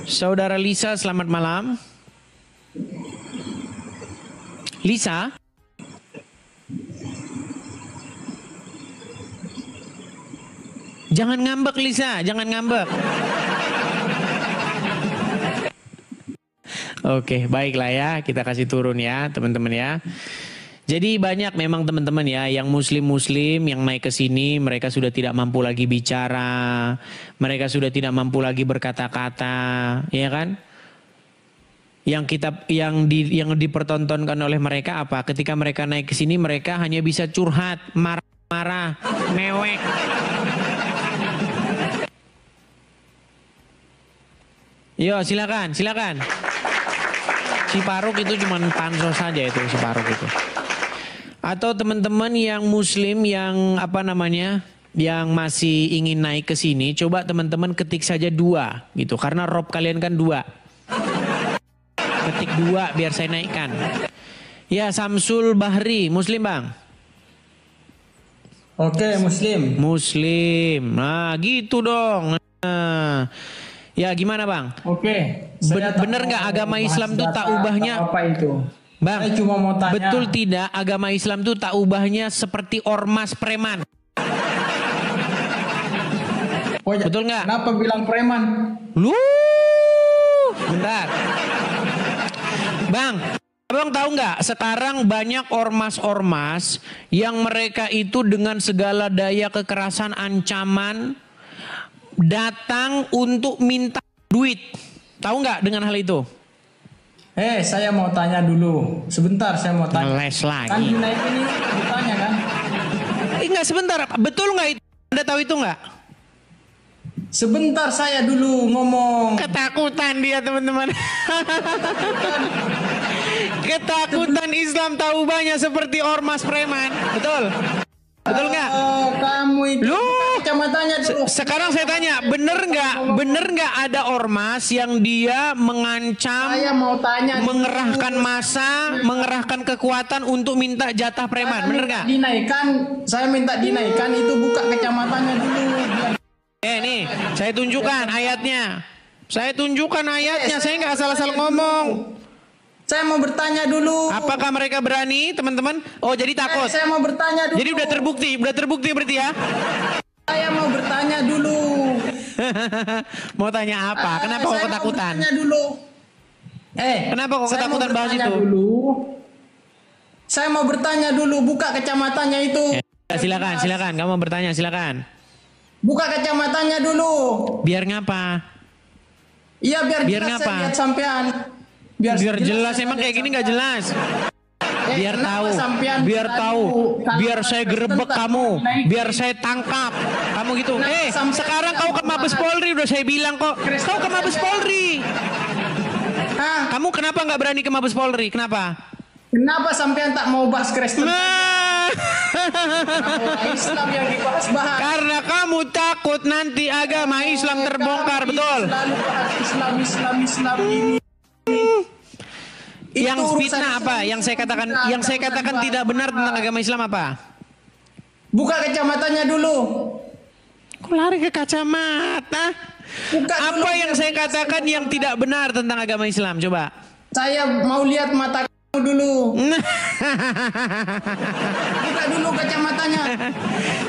Saudara Lisa, selamat malam. Lisa? Jangan ngambek Lisa, jangan ngambek. Oke, baiklah ya, kita kasih turun ya teman-teman ya. Jadi banyak memang teman-teman ya yang muslim-muslim yang naik ke sini mereka sudah tidak mampu lagi bicara, mereka sudah tidak mampu lagi berkata-kata, ya kan? Yang dipertontonkan oleh mereka apa? Ketika mereka naik ke sini mereka hanya bisa curhat, marah-marah, mewek. Yo, silakan. Si Faruk itu cuma pansos saja itu si Faruk itu. Atau teman-teman yang muslim yang yang masih ingin naik ke sini, coba teman-teman ketik saja 2 gitu karena rob kalian kan 2. Ketik 2 biar saya naikkan. Ya, Samsul Bahri, muslim Bang? Oke, muslim. Muslim. Nah, gitu dong. Nah. Ya, gimana Bang? Oke. Bener nggak agama Islam tuh tak ubahnya? Apa itu? Bang, saya cuma mau tanya. Betul tidak agama Islam tuh tak ubahnya seperti ormas preman? Betul nggak? Kenapa bilang preman? Lu, bentar. Bang, abang tahu nggak? Sekarang banyak ormas-ormas yang mereka itu dengan segala daya kekerasan, ancaman, datang untuk minta duit. Tahu nggak dengan hal itu? Saya mau tanya dulu. Sebentar, saya mau tanya. Ngeles lagi. Kan dinaik ini ditanya kan? Enggak, sebentar. Betul nggak itu? Anda tahu itu nggak? Sebentar, saya dulu ngomong. Ketakutan dia, teman-teman. Ketakutan Islam tahu banyak seperti ormas preman. Betul? Betul nggak? Kamu itu Loh, kacamatanya dulu. sekarang saya tanya, bener nggak ada ormas yang dia mengancam, Saya mau tanya mengerahkan massa, mengerahkan kekuatan untuk minta jatah preman, bener nggak? Saya minta dinaikkan itu, buka kacamatanya dulu. Nih, saya tunjukkan ayatnya. Saya tunjukkan ayatnya, saya nggak asal-asal ngomong. Saya mau bertanya dulu. Apakah mereka berani, teman-teman? Oh, jadi takut. Saya mau bertanya dulu. Jadi udah terbukti berarti ya? Saya mau bertanya dulu. Mau tanya apa? Kenapa kok ketakutan? Saya mau bertanya dulu. Kenapa kok saya ketakutan mau bahas bertanya itu? Dulu. Saya mau bertanya dulu, buka kacamatanya itu. Silakan. Kamu mau bertanya, silakan. Buka kacamatanya dulu. Biar ngapa? Iya, biar jelas ngapa? saya lihat sampean. Biar jelas, emang kayak gini nggak jelas. Biar tahu, biar saya gerebek kamu, biar saya tangkap kamu gitu. Sekarang kau ke Mabes Polri, udah saya bilang kok. Kau ke Mabes Polri. Kamu kenapa nggak berani ke Mabes Polri? Kenapa? Kenapa sampean tak mau bahas Kristen? Nah. Islam yang dibahas-bahas. Karena kamu takut nanti agama Islam terbongkar, betul? Selalu bahas Islam ini. Yang fitnah apa? Yang saya katakan tidak benar tentang agama Islam apa? Buka kacamatanya dulu. Kok lari ke kacamata? Apa yang saya katakan yang tidak benar tentang agama Islam? Coba. Saya mau lihat mata kamu dulu. Buka dulu kacamatanya.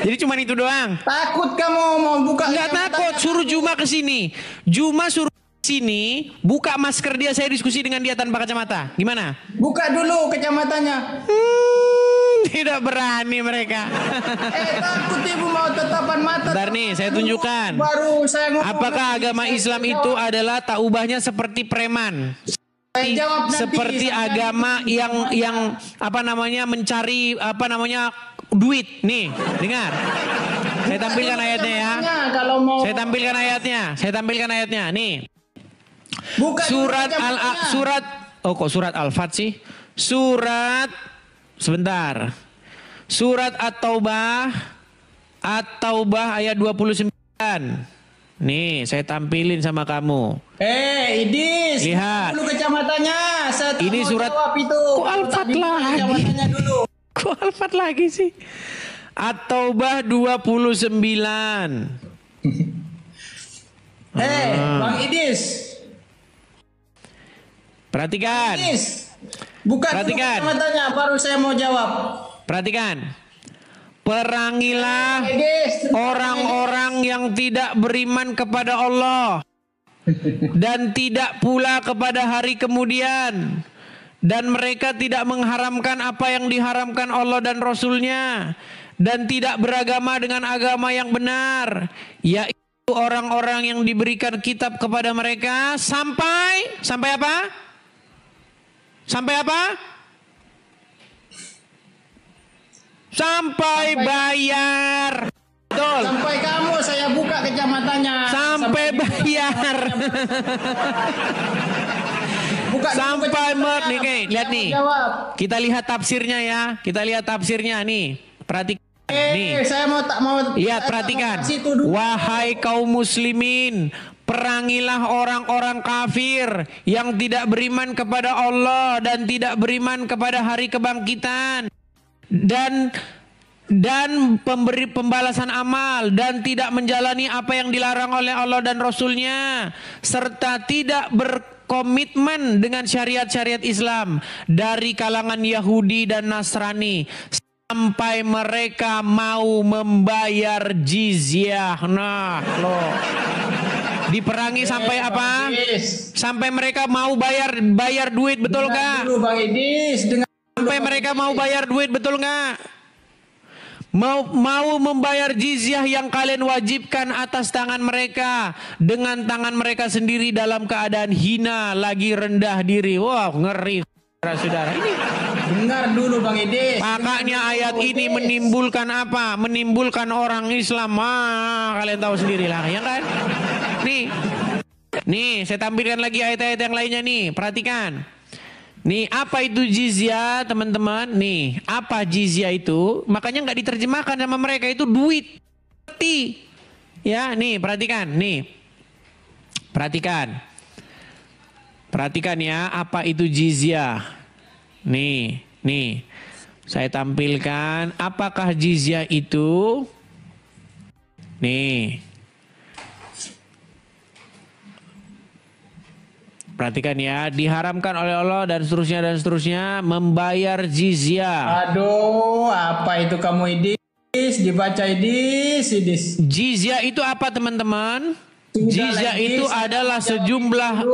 Jadi cuma itu doang. Takut kamu mau buka? Nggak takut. Suruh Juma ke sini. Juma suruh sini, buka masker dia, saya diskusi dengan dia tanpa kacamata. Gimana? Buka dulu kacamatanya. Tidak berani mereka. Takut ibu mau tatapan mata. Bentar nih, saya tunjukkan. Baru saya ngomong. Apakah agama Islam itu adalah tak ubahnya seperti preman? Seperti agama yang apa namanya mencari apa namanya duit. Nih, dengar. Saya tampilkan ayatnya ya. Saya tampilkan ayatnya. Nih. Surat Al-Fat sih? Sebentar. Surat At-Taubah ayat 29. Nih, saya tampilin sama kamu. Idis, lihat dulu kacamatanya. Ini surat itu. Kok Al-Fat lagi? Kok Al-Fat lagi sih? At-Taubah 29. Bang Idis. Perhatikan. Buka dulu kacamatanya, baru saya mau jawab. Perhatikan. Perangilah orang-orang yang tidak beriman kepada Allah dan tidak pula kepada hari kemudian, dan mereka tidak mengharamkan apa yang diharamkan Allah dan Rasulnya, dan tidak beragama dengan agama yang benar, yaitu orang-orang yang diberikan kitab kepada mereka sampai apa? Sampai apa? Sampai bayar. Betul. Sampai kamu saya buka kacamatanya. Sampai bayar. Sampai nih, lihat nih. Kita lihat tafsirnya ya. Kita lihat tafsirnya nih. Perhatikan. Nih. Saya mau lihat, perhatikan. Wahai kaum muslimin, perangilah orang-orang kafir yang tidak beriman kepada Allah dan tidak beriman kepada hari kebangkitan, dan pemberi pembalasan amal, dan tidak menjalani apa yang dilarang oleh Allah dan Rasulnya, serta tidak berkomitmen dengan syariat-syariat Islam dari kalangan Yahudi dan Nasrani sampai mereka mau membayar jizyah. Nah, loh. Diperangi sampai apa? Sampai mereka mau bayar duit, betul nggak? Bang Idis, sampai mereka mau bayar duit, betul nggak? Mau membayar jizyah yang kalian wajibkan atas tangan mereka dengan tangan mereka sendiri dalam keadaan hina lagi rendah diri. Wah, ngeri saudara-saudara. Ini Dengar dulu Bang Idis. makanya ayat ini menimbulkan apa? Menimbulkan orang Islam. Kalian tahu sendirilah, ya kan? Nih, saya tampilkan lagi ayat-ayat yang lainnya nih. Perhatikan. Nih, apa itu jizyah, teman-teman? Nih, apa jizyah itu? Makanya nggak diterjemahkan sama mereka, itu duit. Ya, nih, perhatikan. Nih, perhatikan ya, apa itu jizyah? Nih, saya tampilkan. Apakah jizyah itu? Nih. Perhatikan ya, diharamkan oleh Allah dan seterusnya membayar jizyah. Aduh, apa itu kamu Idis? Dibaca Idis. Jizyah itu apa teman-teman? Jizyah itu adalah sejumlah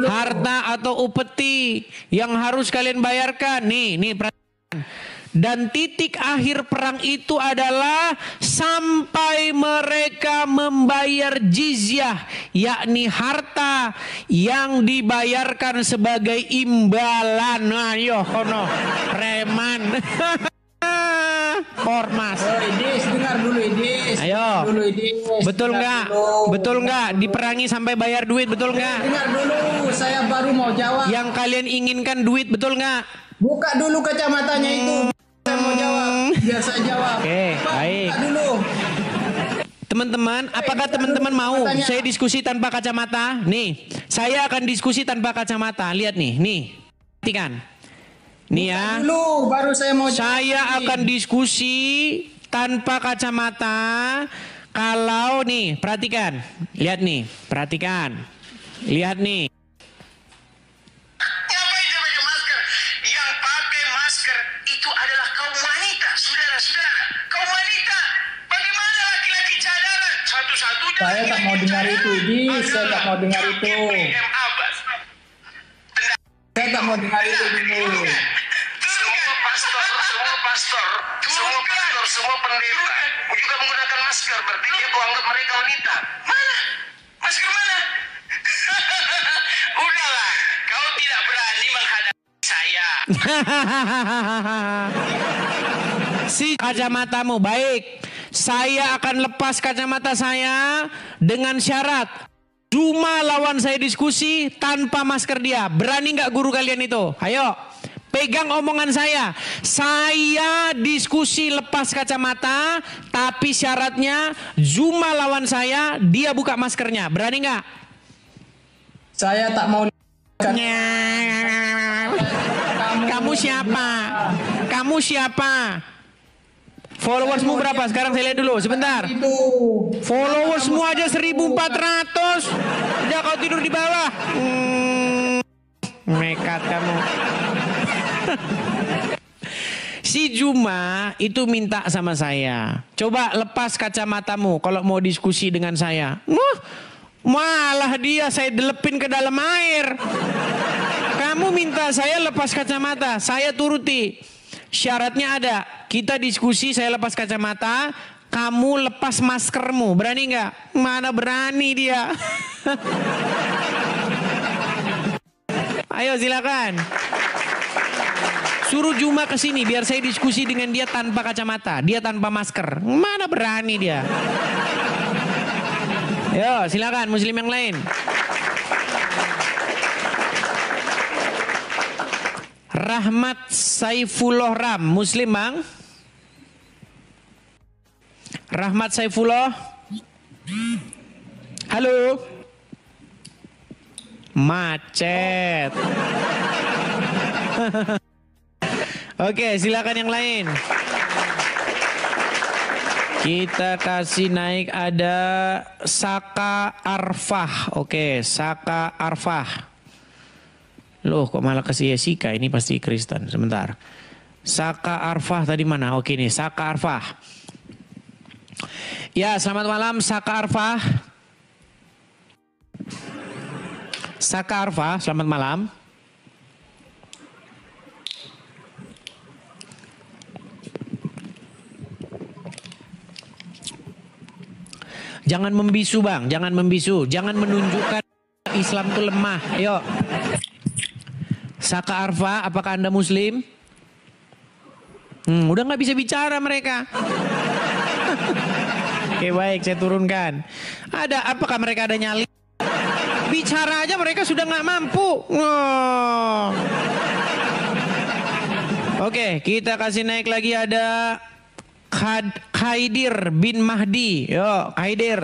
harta atau upeti yang harus kalian bayarkan. Nih perhatikan. Dan titik akhir perang itu adalah sampai mereka membayar jizyah, yakni harta yang dibayarkan sebagai imbalan. Ayo kono preman. Ormas. Idis, dengar dulu Idis. Ayo. Betul nggak? Diperangi sampai bayar duit, betul nggak? Dengar dulu, saya baru mau jawab. Yang kalian inginkan duit, betul nggak? Buka dulu kacamatanya itu. Saya mau jawab, biar saya jawab. Oke, baik. Buka dulu. Teman-teman, apakah teman-teman mau saya diskusi tanpa kacamata? Nih, saya akan diskusi tanpa kacamata. Lihat nih. Perhatikan. Nih ya. Dulu, baru saya mau jawab. Saya akan diskusi tanpa kacamata. Kalau nih, perhatikan. Lihat nih, perhatikan. Lihat nih. Ngapain dia pakai masker? Yang pakai masker itu adalah kaum wanita, saudara-saudara. Kaum wanita, bagaimana laki-laki cadangan? Satu-satunya. Saya tak mau dengar itu, Idis. Saya tak mau dengar itu. Saya tak mau dengar itu dulu. Semua pastor, semua pendeta juga menggunakan masker. Berarti dia anggap mereka wanita. Mana? Masker mana? Udahlah, kau tidak berani menghadapi saya. Si kacamatamu baik. Saya akan lepas kacamata saya dengan syarat cuma lawan saya diskusi tanpa masker dia. Berani nggak guru kalian itu? Ayo, pegang omongan saya. Saya diskusi lepas kacamata, tapi syaratnya Zuma lawan saya, dia buka maskernya. Berani nggak? Saya tak mau. Kamu siapa? Kamu siapa? Followersmu berapa? Sekarang saya lihat dulu, sebentar. Followersmu aja 1.400. Udah kau tidur di bawah. Nekat kamu. Si Juma itu minta sama saya, coba lepas kacamatamu kalau mau diskusi dengan saya. Malah dia saya delepin ke dalam air. Kamu minta saya lepas kacamata, saya turuti. Syaratnya ada, kita diskusi saya lepas kacamata, kamu lepas maskermu. Berani nggak? Mana berani dia. Ayo silakan. Suruh Juma ke sini biar saya diskusi dengan dia tanpa kacamata, dia tanpa masker. Mana berani dia. Yo, silakan muslim yang lain. Rahmat Saifullah Ram, muslim bang? Rahmat Saifullah. Halo. Macet. Oke, silakan yang lain. Kita kasih naik ada Saka Arfah. Oke, Saka Arfah. Loh, kok malah kasih Jessica? Ini pasti Kristen. Sebentar. Saka Arfah tadi mana? Oke nih, Saka Arfah. Ya, selamat malam Saka Arfah. Saka Arfah, selamat malam. Jangan membisu bang, jangan membisu. Jangan menunjukkan Islam itu lemah. Ayo. Saka Arfa, apakah Anda Muslim? Udah nggak bisa bicara mereka. Oke baik, saya turunkan. Apakah mereka ada nyali? Bicara aja mereka sudah nggak mampu. Oh. Oke, kita kasih naik lagi ada Khaidir bin Mahdi. Yo, Khaidir.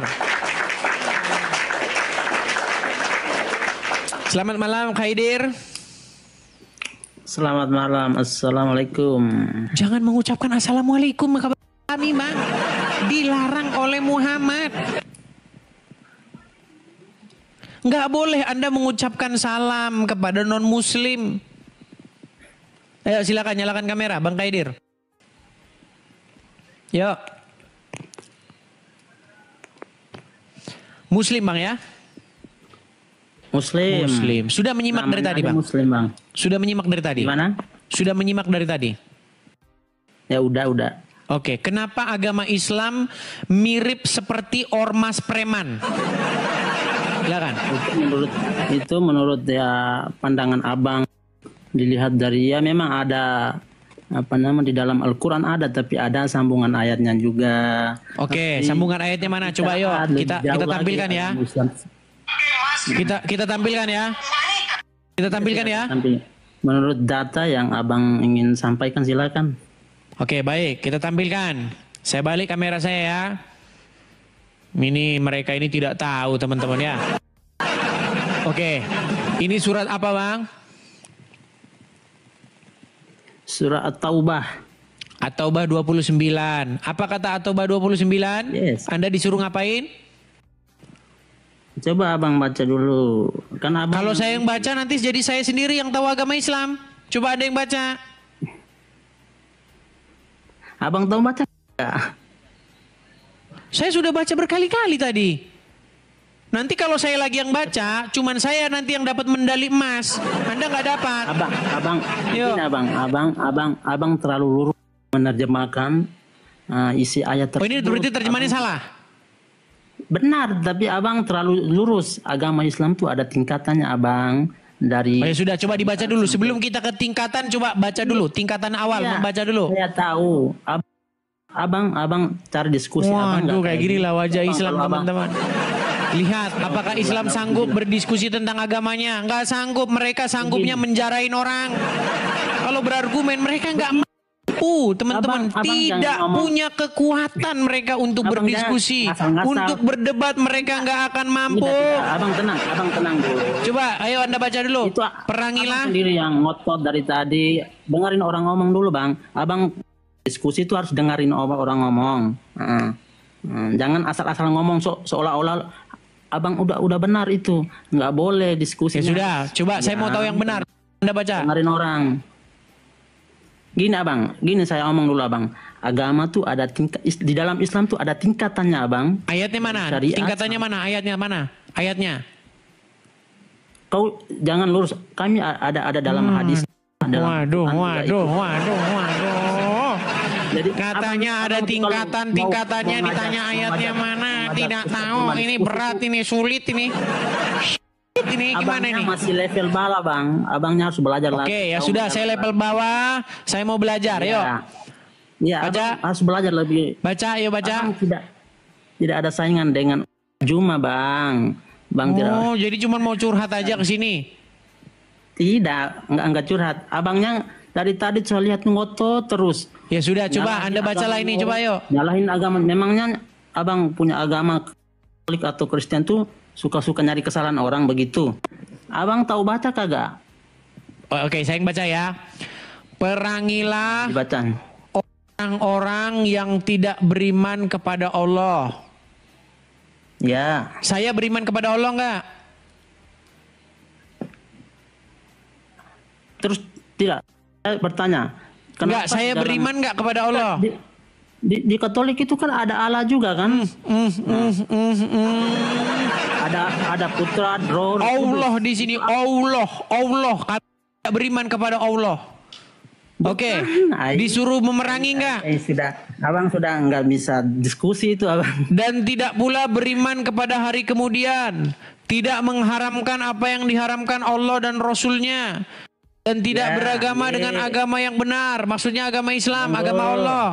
Selamat malam Khaidir. Selamat malam, assalamualaikum. Jangan mengucapkan assalamualaikum kepada kami, Bang. Dilarang oleh Muhammad. Nggak boleh Anda mengucapkan salam kepada non-muslim. Ayo silakan nyalakan kamera, Bang Khaidir. Yuk. Muslim, Bang ya? Muslim. Sudah menyimak dari tadi, Bang? Muslim, Bang. Sudah menyimak dari tadi? Gimana? Sudah menyimak dari tadi? Ya udah. Oke, kenapa agama Islam mirip seperti ormas preman? Silakan. Itu menurut ya pandangan Abang, dilihat dari ya memang ada di dalam Al-Quran ada, tapi ada sambungan ayatnya juga. Oke, sambungan ayatnya mana? Coba yuk kita tampilkan ya. Kita tampilkan ya. Kita tampilkan ya. Menurut data yang Abang ingin sampaikan silakan. Oke, baik, kita tampilkan. Saya balik kamera saya ya. Ini mereka ini tidak tahu teman-teman ya. Oke, ini surat apa Bang? Surah At-Taubah. At-Taubah 29. Apa kata At-Taubah 29? Yes. Anda disuruh ngapain? Coba Abang baca dulu. Kan Abang kalau saya yang baca nanti jadi saya sendiri yang tahu agama Islam. Coba ada yang baca. Abang tahu baca enggak? Saya sudah baca berkali-kali tadi. Nanti kalau saya lagi yang baca, cuman saya nanti yang dapat medali emas. Anda nggak dapat. Abang terlalu lurus menerjemahkan isi ayat tersebut. Oh, ini berarti terjemahannya salah. Benar, tapi Abang terlalu lurus. Agama Islam tuh ada tingkatannya, Abang. Dari ya sudah, coba dibaca dulu. Sebelum kita ke tingkatan, coba baca dulu. Tingkatan awal, ya, baca dulu. Saya tahu. Abang cari diskusi. Waduh, kayak gini lah wajah Islam, teman-teman. Lihat, apakah Islam sanggup berdiskusi tentang agamanya? Nggak sanggup. Mereka sanggupnya menjarain orang. Kalau berargumen, mereka nggak mampu, teman-teman. Tidak punya kekuatan mereka untuk berdiskusi. Untuk berdebat, mereka nggak akan mampu. Abang tenang dulu. Coba, ayo Anda baca dulu. Perangilah. Abang sendiri yang ngotot dari tadi. Dengerin orang ngomong dulu, Bang. Abang diskusi itu harus dengerin orang ngomong. Jangan asal-asal ngomong seolah-olah Abang udah benar itu. Nggak boleh diskusi. Ya sudah, coba saya mau tahu yang benar. Anda baca. Dengerin orang. Gini Abang, saya omong dulu Abang. Agama tuh ada di dalam Islam tuh ada tingkatannya Abang. Ayatnya mana? Syariat. Tingkatannya mana? Ayatnya mana? Ayatnya. Kau jangan lurus. Kami ada dalam hadis. Waduh. Jadi katanya ada tingkatannya, ditanya ayatnya mana? Tidak tahu. Ini berat, ini sulit ini. Ini gimana Abangnya nih? masih level bawah Bang. Abangnya harus belajar lagi. Oke, ya sudah, saya level bawah. Saya mau belajar, yuk. Iya, baca. Harus belajar lebih. Baca, yuk baca. Abang tidak ada saingan dengan Juma Bang. Oh, jadi cuma mau curhat aja ke sini. Tidak, enggak curhat. Abangnya dari tadi saya lihat ngotot terus. Ya sudah, coba Anda bacalah ini, coba yuk. Nyalahin agama. Memangnya Abang punya agama Katolik atau Kristen tuh suka-suka nyari kesalahan orang begitu. Abang tahu baca kagak? Oke, saya yang baca ya. Perangilah Dibacaan. orang-orang yang tidak beriman kepada Allah. Ya. Saya beriman kepada Allah enggak? Terus tidak. Saya bertanya. Enggak, saya beriman enggak kepada Allah? Di Katolik itu kan ada Allah juga kan? Ada Putra, Roh, Allah di sini, Allah. Kami tidak beriman kepada Allah. Oke, disuruh memerangi enggak? Sudah, abang sudah nggak bisa diskusi itu abang. Dan tidak pula beriman kepada hari kemudian. Tidak mengharamkan apa yang diharamkan Allah dan Rasulnya. Dan tidak beragama dengan agama yang benar. Maksudnya agama Islam, agama Allah.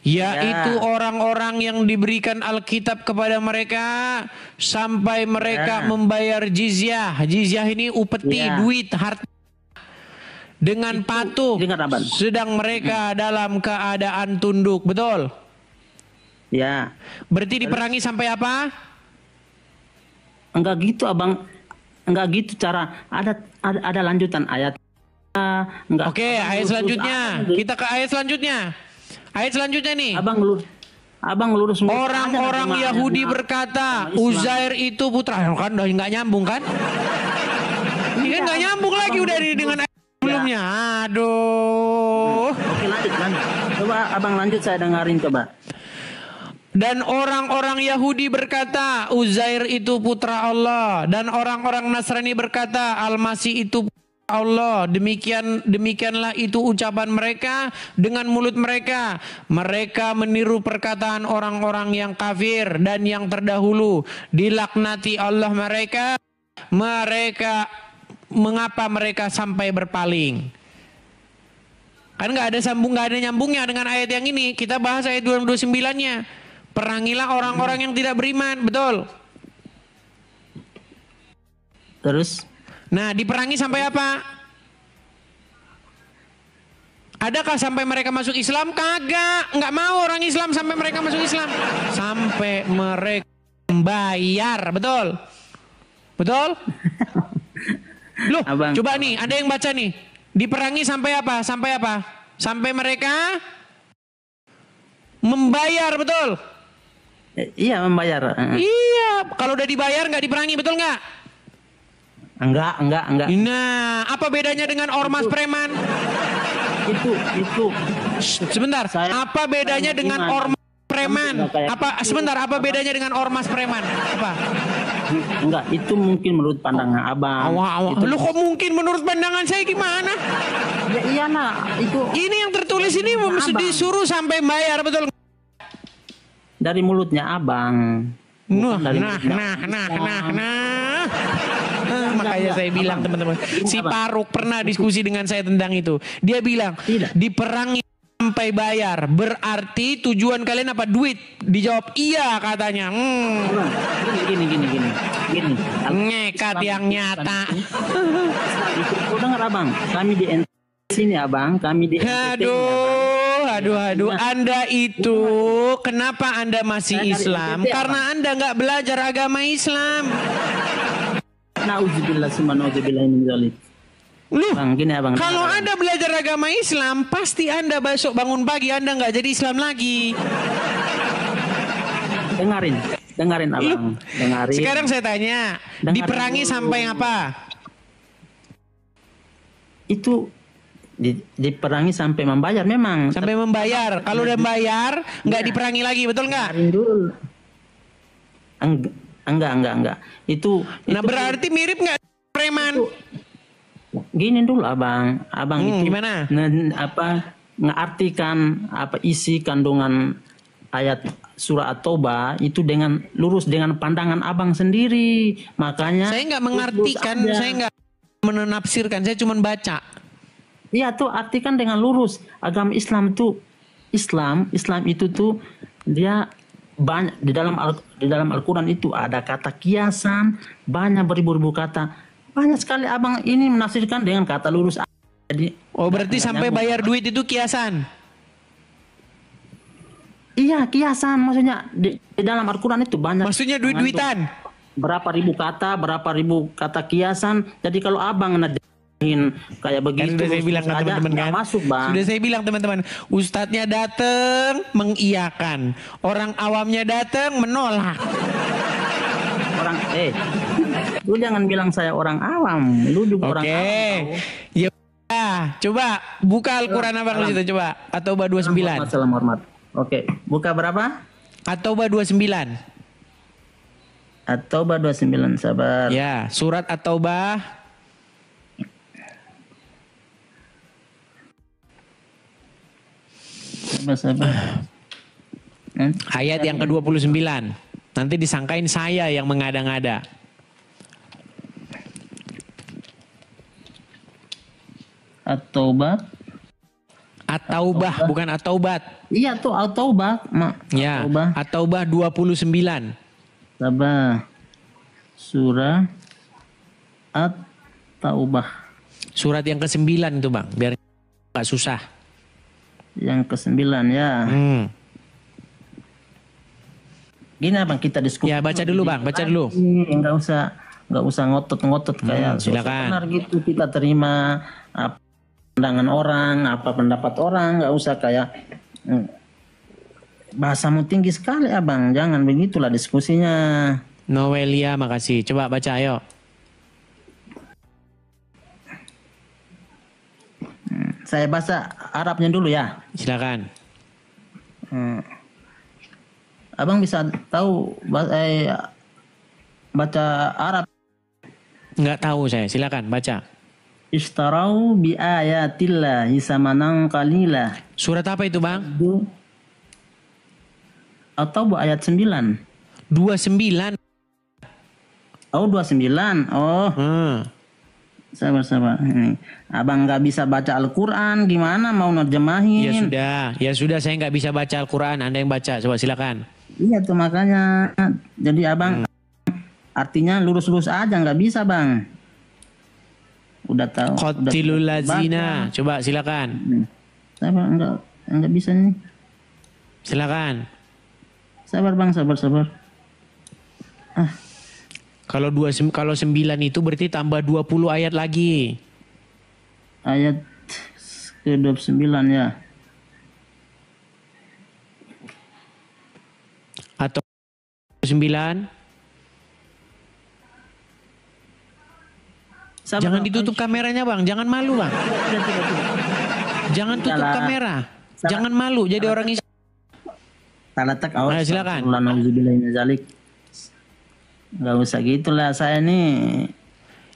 Yaitu orang-orang yang diberikan Alkitab kepada mereka sampai mereka membayar jizyah. Jizyah ini upeti, duit, harta. Dengan patuh, sedang mereka dalam keadaan tunduk, betul? Ya. Berarti diperangi sampai apa? Enggak gitu abang, enggak gitu cara. Ada lanjutan ayat. Oke, ayat selanjutnya. Kita ke ayat selanjutnya. Ayat selanjutnya nih. Abang lurus. Orang-orang Yahudi berkata, Uzair itu putra. Kan udah nggak nyambung kan? Ini kan nggak nyambung lagi udah dengan ayat sebelumnya. Aduh. Oke, lanjut. Coba abang lanjut, saya dengarin coba. Dan orang-orang Yahudi berkata, Uzair itu putra Allah. Dan orang-orang Nasrani berkata, Al-Masih itu putra Allah. Demikianlah itu ucapan mereka dengan mulut mereka. Mereka meniru perkataan orang-orang yang kafir dan yang terdahulu. Dilaknati Allah mereka. Mengapa mereka sampai berpaling? Kan nggak ada nyambungnya dengan ayat yang ini. Kita bahas ayat 29-nya. Perangilah orang-orang yang tidak beriman, betul? Terus? Nah, diperangi sampai apa? Adakah sampai mereka masuk Islam? Kagak, nggak mau orang Islam sampai mereka masuk Islam. Sampai mereka membayar, betul? Betul? Loh, coba nih, ada yang baca nih. Diperangi sampai apa? Sampai apa? Sampai mereka membayar, betul? Iya, membayar. Iya, kalau udah dibayar nggak diperangi, betul nggak? Enggak. Nah, apa bedanya dengan ormas preman? Itu. Sebentar, apa bedanya dengan ormas preman? Apa bedanya dengan ormas preman? Apa? Enggak, itu mungkin menurut pandangan abang. Lu kok mungkin menurut pandangan saya gimana? Ya iya nak, itu. Ini yang tertulis ini disuruh sampai bayar, betul? Dari mulutnya abang. Nah. Makanya saya bilang teman-teman, si Faruk pernah diskusi dengan saya tentang itu. Dia bilang, diperangi sampai bayar. Berarti tujuan kalian apa? Duit. Dijawab iya katanya. Gini. Nekat yang nyata. Kau dengar abang? Kami di sini abang. Kami di Aduh. Anda itu kenapa Anda masih Islam? Karena Anda nggak belajar agama Islam. Nauzubillah summa nauzubillah min dzalik. Gini abang. Kalau Anda belajar agama Islam, pasti Anda besok bangun pagi Anda nggak jadi Islam lagi. Dengarin abang. Dengarin. Sekarang saya tanya, diperangi sampai apa? Itu diperangi sampai membayar memang. Sampai membayar. Kalau udah bayar, nggak diperangi lagi, betul nggak? Enggak. Itu berarti mirip nggak preman? Gini dulu abang itu gimana? Ngartikan isi kandungan ayat surah At-Taubah itu dengan lurus dengan pandangan abang sendiri. Makanya saya nggak mengartikan, saya nggak menafsirkan, saya cuma baca. Iya tuh artikan dengan lurus. Agama Islam itu Islam itu tuh dia banyak di dalam Al-Quran itu ada kata kiasan, banyak beribu-ribu kata. Banyak sekali abang ini menafsirkan dengan kata lurus. Jadi, berarti sampai bayar duit itu kiasan? Iya kiasan, maksudnya di dalam Al-Quran itu banyak. Maksudnya duit-duitan? Berapa ribu kata kiasan. Jadi kalau abang kayak begitu, sudah saya bilang teman-teman kan, masuk bang. Sudah saya bilang teman-teman, ustadznya datang mengiyakan, orang awamnya datang menolak. Lu jangan bilang saya orang awam, lu juga orang awam. Ya coba buka Al-Quran abang di situ coba, At-Taubah 29. Hormat. Oke, buka berapa? At-Taubah 29. At-Taubah 29, sabar. Ya, surat At-Taubah Sabar. Ayat yang ke-29. Nanti disangkain saya yang mengada-ngada. At-Taubah. At-Taubah bukan At-Taubat. Iya tuh At-Taubah. Ya, At-Taubah 29. Sabar. Surah At-Taubah. Surat yang ke-9 itu Bang, biar nggak susah. Yang ke-9 ya. Gini Bang, kita diskusi. Ya, baca dulu Bang, baca dulu. Enggak usah ngotot-ngotot kayak silakan. benar gitu, kita terima apa pandangan orang, apa pendapat orang, enggak usah kayak bahasamu tinggi sekali Abang. Jangan begitulah diskusinya. Noelia, makasih. Coba baca ayo. Saya bahasa Arabnya dulu ya. Silakan. Abang bisa tahu baca Arab? Nggak tahu saya. Silakan baca. Ishtarau bi ayatillahi samanan qalila. Surat apa itu Bang? Atau ayat 9. 29. Oh 29. Oh. Sabar. Abang nggak bisa baca Al-Quran, gimana mau nerjemahin? Ya sudah, saya nggak bisa baca Al-Quran. Anda yang baca, coba silakan. Iya tuh makanya. Jadi abang artinya lurus-lurus aja, nggak bisa Bang. Udah tahu. Qatilul lazina, coba silakan. Sabar, nggak bisa nih. Silakan. Sabar Bang, sabar. Kalau 9 itu berarti tambah 20 ayat lagi. Ayat ke-29 ya. Atau 9. Sabar, jangan ditutup kameranya Bang, jangan malu Bang. Jangan tutup kamera. Jangan malu jadi orang Islam. Ayo silakan. Nggak usah gitulah saya nih.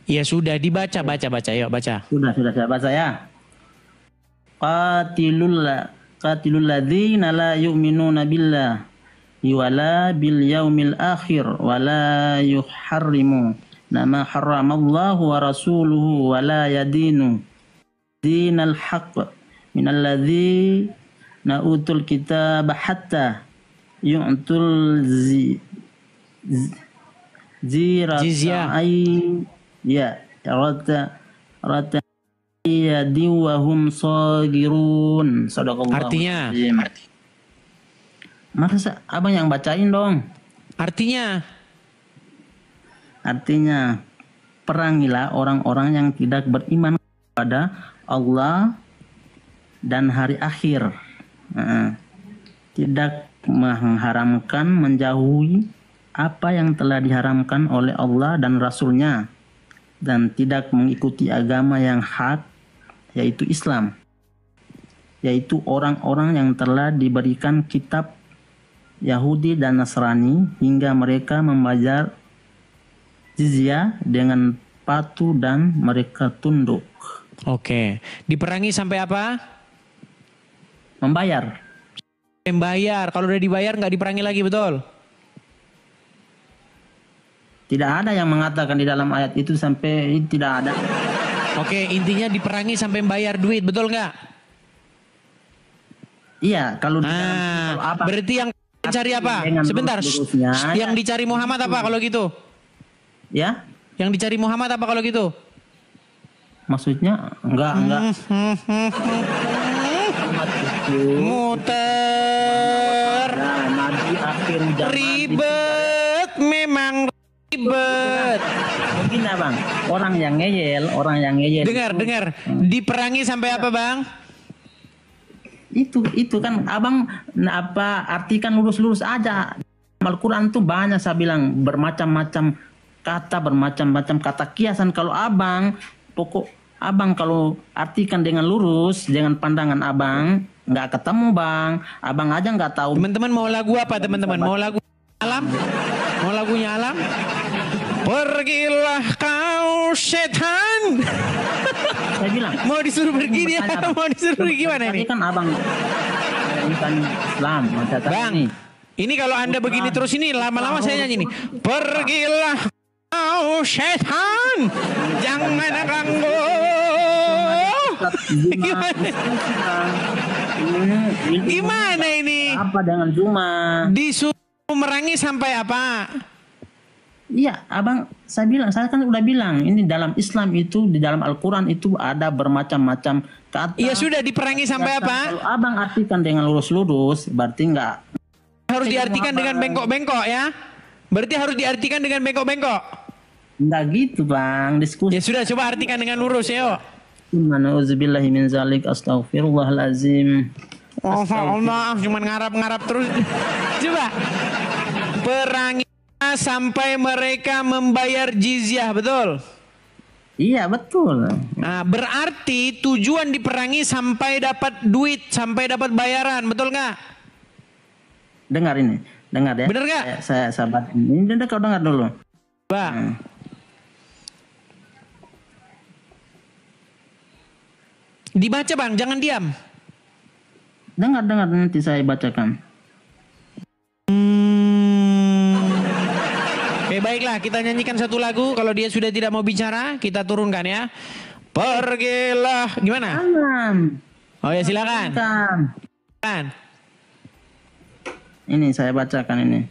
Ya sudah dibaca, baca. Yuk baca. Sudah saya baca ya. Qatilul ladzina la yu'minuna billah wala bil yaumil akhir wala yuharrimu nama harramallahu wa rasuluhu wala yadinu dinal haqq minal ladzina utul kitaba hatta yu'tul Jizyah. Rata yadiwahum sagirun. Artinya? Masa abang yang bacain dong. Artinya perangilah orang-orang yang tidak beriman kepada Allah dan hari akhir. Tidak mengharamkan, menjauhi apa yang telah diharamkan oleh Allah dan Rasulnya, dan tidak mengikuti agama yang hak, yaitu Islam, yaitu orang-orang yang telah diberikan kitab Yahudi dan Nasrani hingga mereka membayar jizyah dengan patuh dan mereka tunduk. Oke. Diperangi sampai apa? Membayar. Kalau udah dibayar nggak diperangi lagi, betul? Tidak ada yang mengatakan di dalam ayat itu sampai tidak ada. Oke, intinya diperangi sampai bayar duit, betul nggak? Iya, kalau di dalam apa? Berarti yang dicari apa? Sebentar. Yang dicari Muhammad apa kalau gitu? Ya? Yang dicari Muhammad apa kalau gitu? Maksudnya enggak. Muter. Nabi akhir zaman. Ribet, memang ribet. Mungkin Bang, orang yang ngeyel. Dengar. Diperangi sampai apa Bang? Itu kan abang artikan lurus-lurus aja. Al-Quran tuh banyak, saya bilang bermacam-macam kata, bermacam-macam kata kiasan. Kalau abang kalau artikan dengan lurus, dengan pandangan abang, nggak ketemu Bang. Abang aja nggak tahu. Teman-teman mau lagu apa teman-teman? Mau lagu alam? Mau lagunya alam? Pergilah kau setan. Saya bilang. Mau disuruh pergi dia? Mau disuruh pergi gimana ini? Tadi kan abang bukan Islam. Catatan Bang, ini kalau Anda begini terus ini lama-lama saya nyanyi nih. Pergilah kau setan, jangan ganggu. Gimana ini? Apa dengan Juma? Disuruh memerangi sampai apa? Iya, abang, saya kan udah bilang, ini dalam Islam itu, di dalam Al-Quran itu ada bermacam-macam kata. Iya sudah, diperangi sampai apa? Kalau abang artikan dengan lurus-lurus, berarti enggak. Harus diartikan dengan bengkok-bengkok ya? Berarti harus diartikan dengan bengkok-bengkok? Enggak gitu bang, diskusi. Ya sudah, coba artikan dengan lurus ya. Na'udzubillahi min zalik, astaghfirullahalazim. Oh Allah, cuman ngarap-ngarap terus. Coba. Perangi sampai mereka membayar jizyah, betul? Iya, betul. Nah, berarti tujuan diperangi sampai dapat duit, sampai dapat bayaran, betul nggak? Dengar ini, dengar ya. Bener nggak? Saya sahabat ini, kau dengar dulu. Bang. Dibaca bang, jangan diam. Dengar nanti saya bacakan. Oke baiklah, kita nyanyikan satu lagu. Kalau dia sudah tidak mau bicara, kita turunkan ya. Pergilah, gimana? Jangan. Oh ya silakan. Silakan. Ini saya bacakan ini.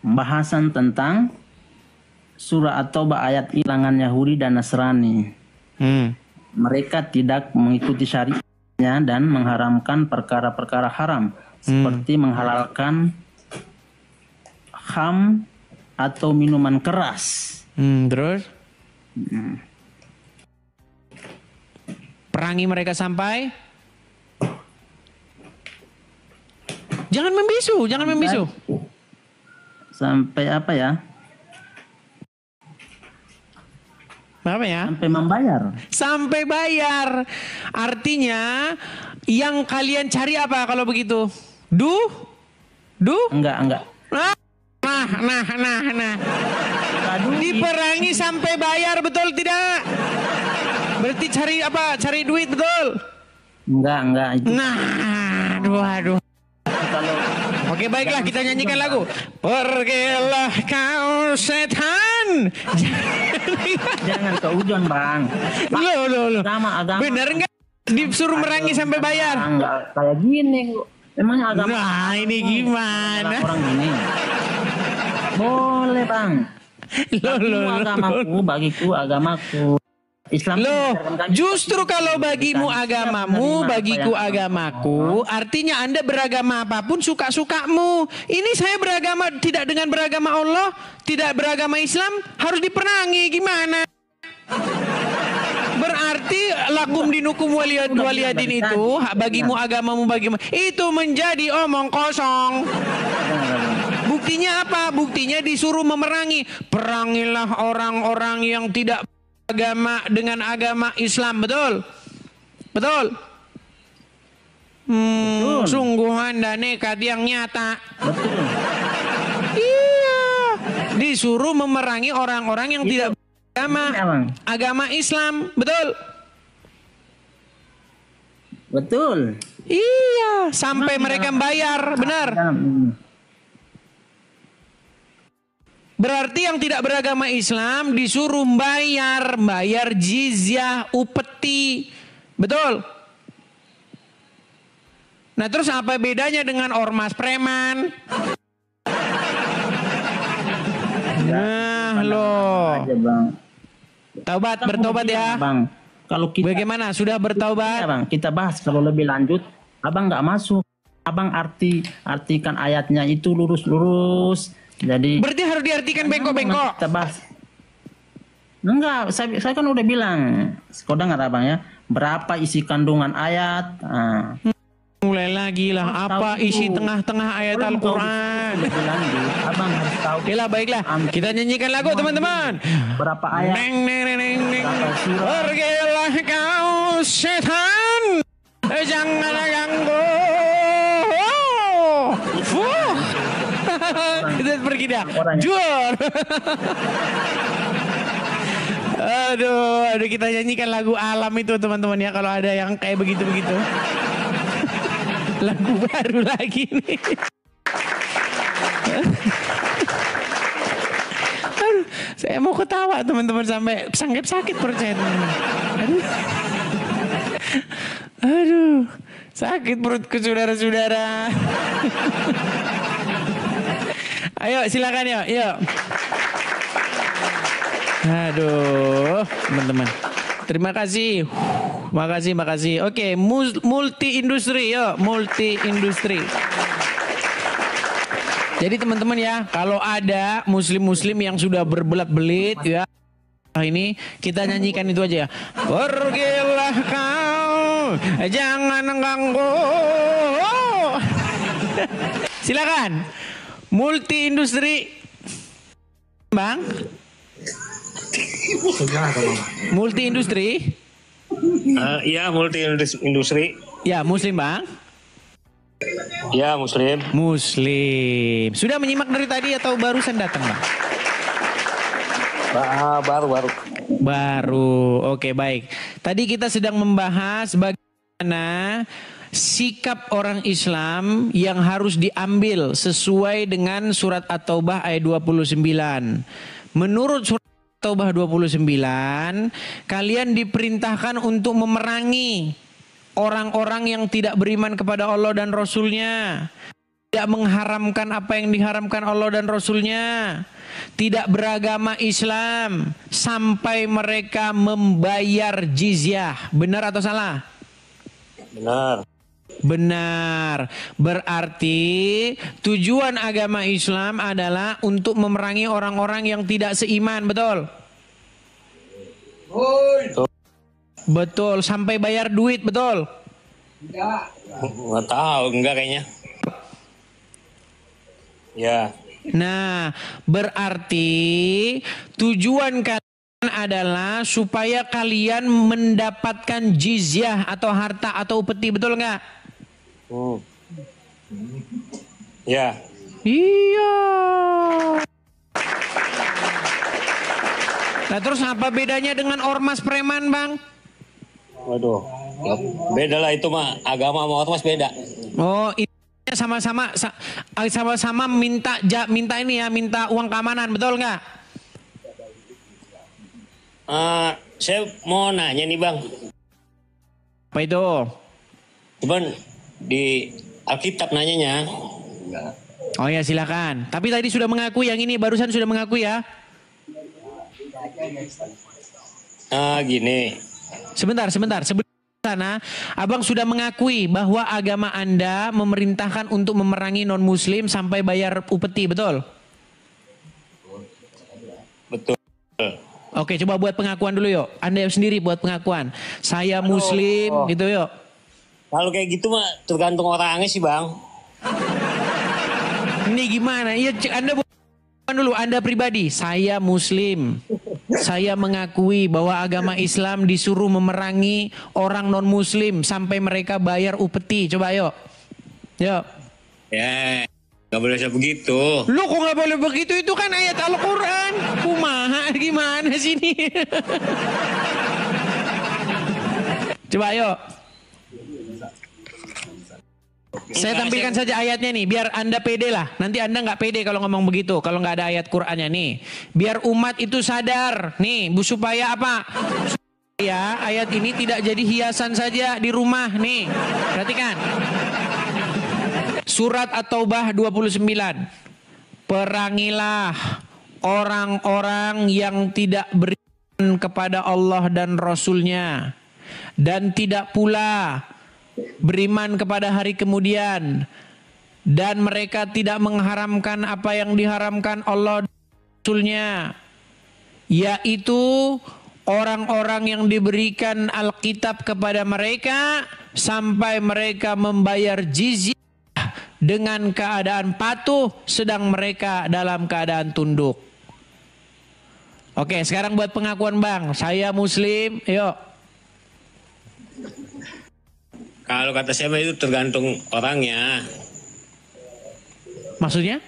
Pembahasan tentang surah At-Taubah ayat ilangan Yahudi dan Nasrani. Mereka tidak mengikuti syariatnya dan mengharamkan perkara-perkara haram seperti menghalalkan kham atau minuman keras. Terus? Perangi mereka sampai? Jangan membisu. Sampai apa ya? Apa ya? Sampai membayar. Sampai bayar. Artinya yang kalian cari apa kalau begitu? Enggak. Nah. Diperangi sampai bayar, betul tidak? Berarti cari apa? Cari duit, betul? Enggak itu. Nah, aduh. Oke baiklah, kita nyanyikan lagu. Pergilah kau setan. Jangan keujon bang. Loh. Agama. Bener nggak? Disuruh merangi sampai bayar? Enggak kayak gini. Emangnya agama? Nah ini gimana? Orang gini. Boleh bang. Agamaku, bagiku agamaku. Islam. Justru kalau bagimu agamamu, bagiku agamaku, artinya Anda beragama apapun suka-sukamu. Ini saya beragama tidak dengan beragama Allah, tidak beragama Islam, harus diperangi, gimana? Berarti lakum dinukum waliyadin itu, bagimu agamamu, bagimu, itu menjadi omong kosong. Buktinya apa? Buktinya disuruh memerangi. Perangilah orang-orang yang tidak agama dengan agama Islam, betul? Betul? Sungguh Anda nekat yang nyata. Betul. Iya. Disuruh memerangi orang-orang yang tidak agama Islam, betul? Betul. Iya, sampai mereka bayar, benar? Berarti yang tidak beragama Islam disuruh bayar jizyah, upeti. Betul? Nah terus apa bedanya dengan ormas preman? Nah loh. Bertobat ya. Bang, kalau kita bagaimana? Sudah bertaubat? Ya, bang, kita bahas kalau lebih lanjut. Abang nggak masuk. Abang artikan ayatnya itu lurus-lurus. Jadi berarti harus diartikan bengkok-bengkok. Kita bahas. Enggak, saya kan udah bilang. Kau dengar abang ya, berapa isi kandungan ayat. Mulai lagi lah, apa isi tengah-tengah ayat Al-Quran. Abang harus tahu. Oke lah, baiklah, kita nyanyikan lagu teman-teman. Berapa ayat? Neng. Pergilah kau setan, jangan ganggu. Kita pergi dah. Jur. Aduh, kita nyanyikan lagu alam itu teman-teman ya, kalau ada yang kayak begitu-begitu. Lagu baru lagi nih. Aduh, saya mau ketawa teman-teman sampai sakit perut saya. Aduh, sakit perutku saudara-saudara. Ayo silakan yuk. Aduh, teman-teman. Terima kasih. Makasih. Oke, multi industri yuk, multi industri. Jadi teman-teman ya, kalau ada muslim-muslim yang sudah berbelat-belit ya, ini kita nyanyikan itu aja ya. Pergilah kau, jangan ganggu. Silakan. Multi industri. Bang. Multi industri. Iya, multi industri. Ya, muslim, Bang. Ya, muslim. Muslim. Sudah menyimak dari tadi atau barusan datang, Bang? Baru. Oke, baik. Tadi kita sedang membahas bagaimana sikap orang Islam yang harus diambil sesuai dengan surat At-Taubah ayat 29. Menurut surat At-Taubah 29, kalian diperintahkan untuk memerangi orang-orang yang tidak beriman kepada Allah dan Rasul-Nya, tidak mengharamkan apa yang diharamkan Allah dan Rasul-Nya, tidak beragama Islam sampai mereka membayar jizyah. Benar atau salah? Benar. Berarti tujuan agama Islam adalah untuk memerangi orang-orang yang tidak seiman, betul? Betul, sampai bayar duit, betul? Nggak tahu, enggak kayaknya. Ya. Nah, berarti tujuan kalian adalah supaya kalian mendapatkan jizyah atau harta atau upeti, betul nggak? Ya. Iya. Nah, terus apa bedanya dengan ormas preman, Bang? Waduh, beda lah itu mah, agama sama ormas beda. Oh, ini sama-sama minta ini ya, minta uang keamanan, betul nggak? Saya mau nanya nih, Bang. Apa itu? Cuman di Alkitab nanyanya. Oh ya, silakan. Tapi tadi sudah mengakui, yang ini barusan sudah mengakui ya. Gini. Sebentar. Sebelum sana, Abang sudah mengakui bahwa agama Anda memerintahkan untuk memerangi non-muslim sampai bayar upeti, betul? Betul. Oke, coba buat pengakuan dulu yuk. Anda sendiri buat pengakuan. Saya muslim, gitu yuk. Kalau kayak gitu mah tergantung orangnya sih, Bang. Ini gimana? Iya, Anda buat dulu, Anda pribadi. Saya muslim. Saya mengakui bahwa agama Islam disuruh memerangi orang non-muslim sampai mereka bayar upeti. Coba yuk. Yuk. Ya, nggak boleh begitu. Lu kok nggak boleh begitu? Itu kan ayat Al-Quran. Kumaha gimana sini? Coba yuk. Saya tampilkan saja ayatnya nih, biar Anda pede lah. Nanti Anda nggak pede kalau ngomong begitu, kalau nggak ada ayat Qur'annya nih. Biar umat itu sadar, nih, supaya apa? Supaya ayat ini tidak jadi hiasan saja di rumah, nih. Perhatikan. Surat At-Taubah 29. Perangilah orang-orang yang tidak beriman kepada Allah dan Rasul-Nya, dan tidak pula beriman kepada hari kemudian, dan mereka tidak mengharamkan apa yang diharamkan Allah dan Rasul-Nya, yaitu orang-orang yang diberikan Alkitab kepada mereka sampai mereka membayar jizyah dengan keadaan patuh sedang mereka dalam keadaan tunduk. Oke, sekarang buat pengakuan, Bang. Saya muslim, yuk. Kalau kata saya itu tergantung orangnya. Maksudnya?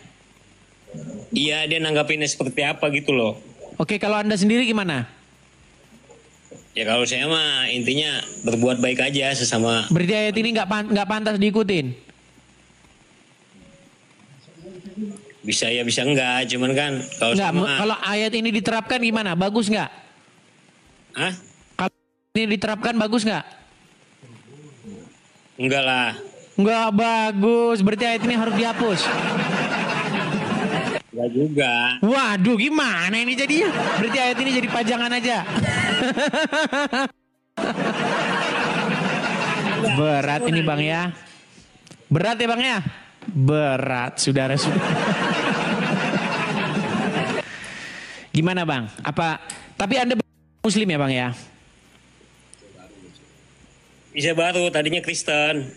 Iya, dia nanggapinnya seperti apa gitu loh. Oke, kalau Anda sendiri gimana? Ya kalau saya mah intinya berbuat baik aja sesama. Berarti ayat ini nggak pantas diikutin? Bisa ya bisa enggak, cuman kan kalau Enggak, sama kalau ayat ini diterapkan gimana? Bagus nggak? Hah? Kalau ini diterapkan bagus nggak? Enggak lah. Nggak bagus, berarti ayat ini harus dihapus. Enggak juga. Waduh, gimana ini jadinya? Berarti ayat ini jadi pajangan aja. Berat ini Bang ya. Berat ya Bang ya? Berat, saudara-saudara. Gimana Bang? Tapi Anda Muslim ya Bang ya? Bisa baru, tadinya Kristen.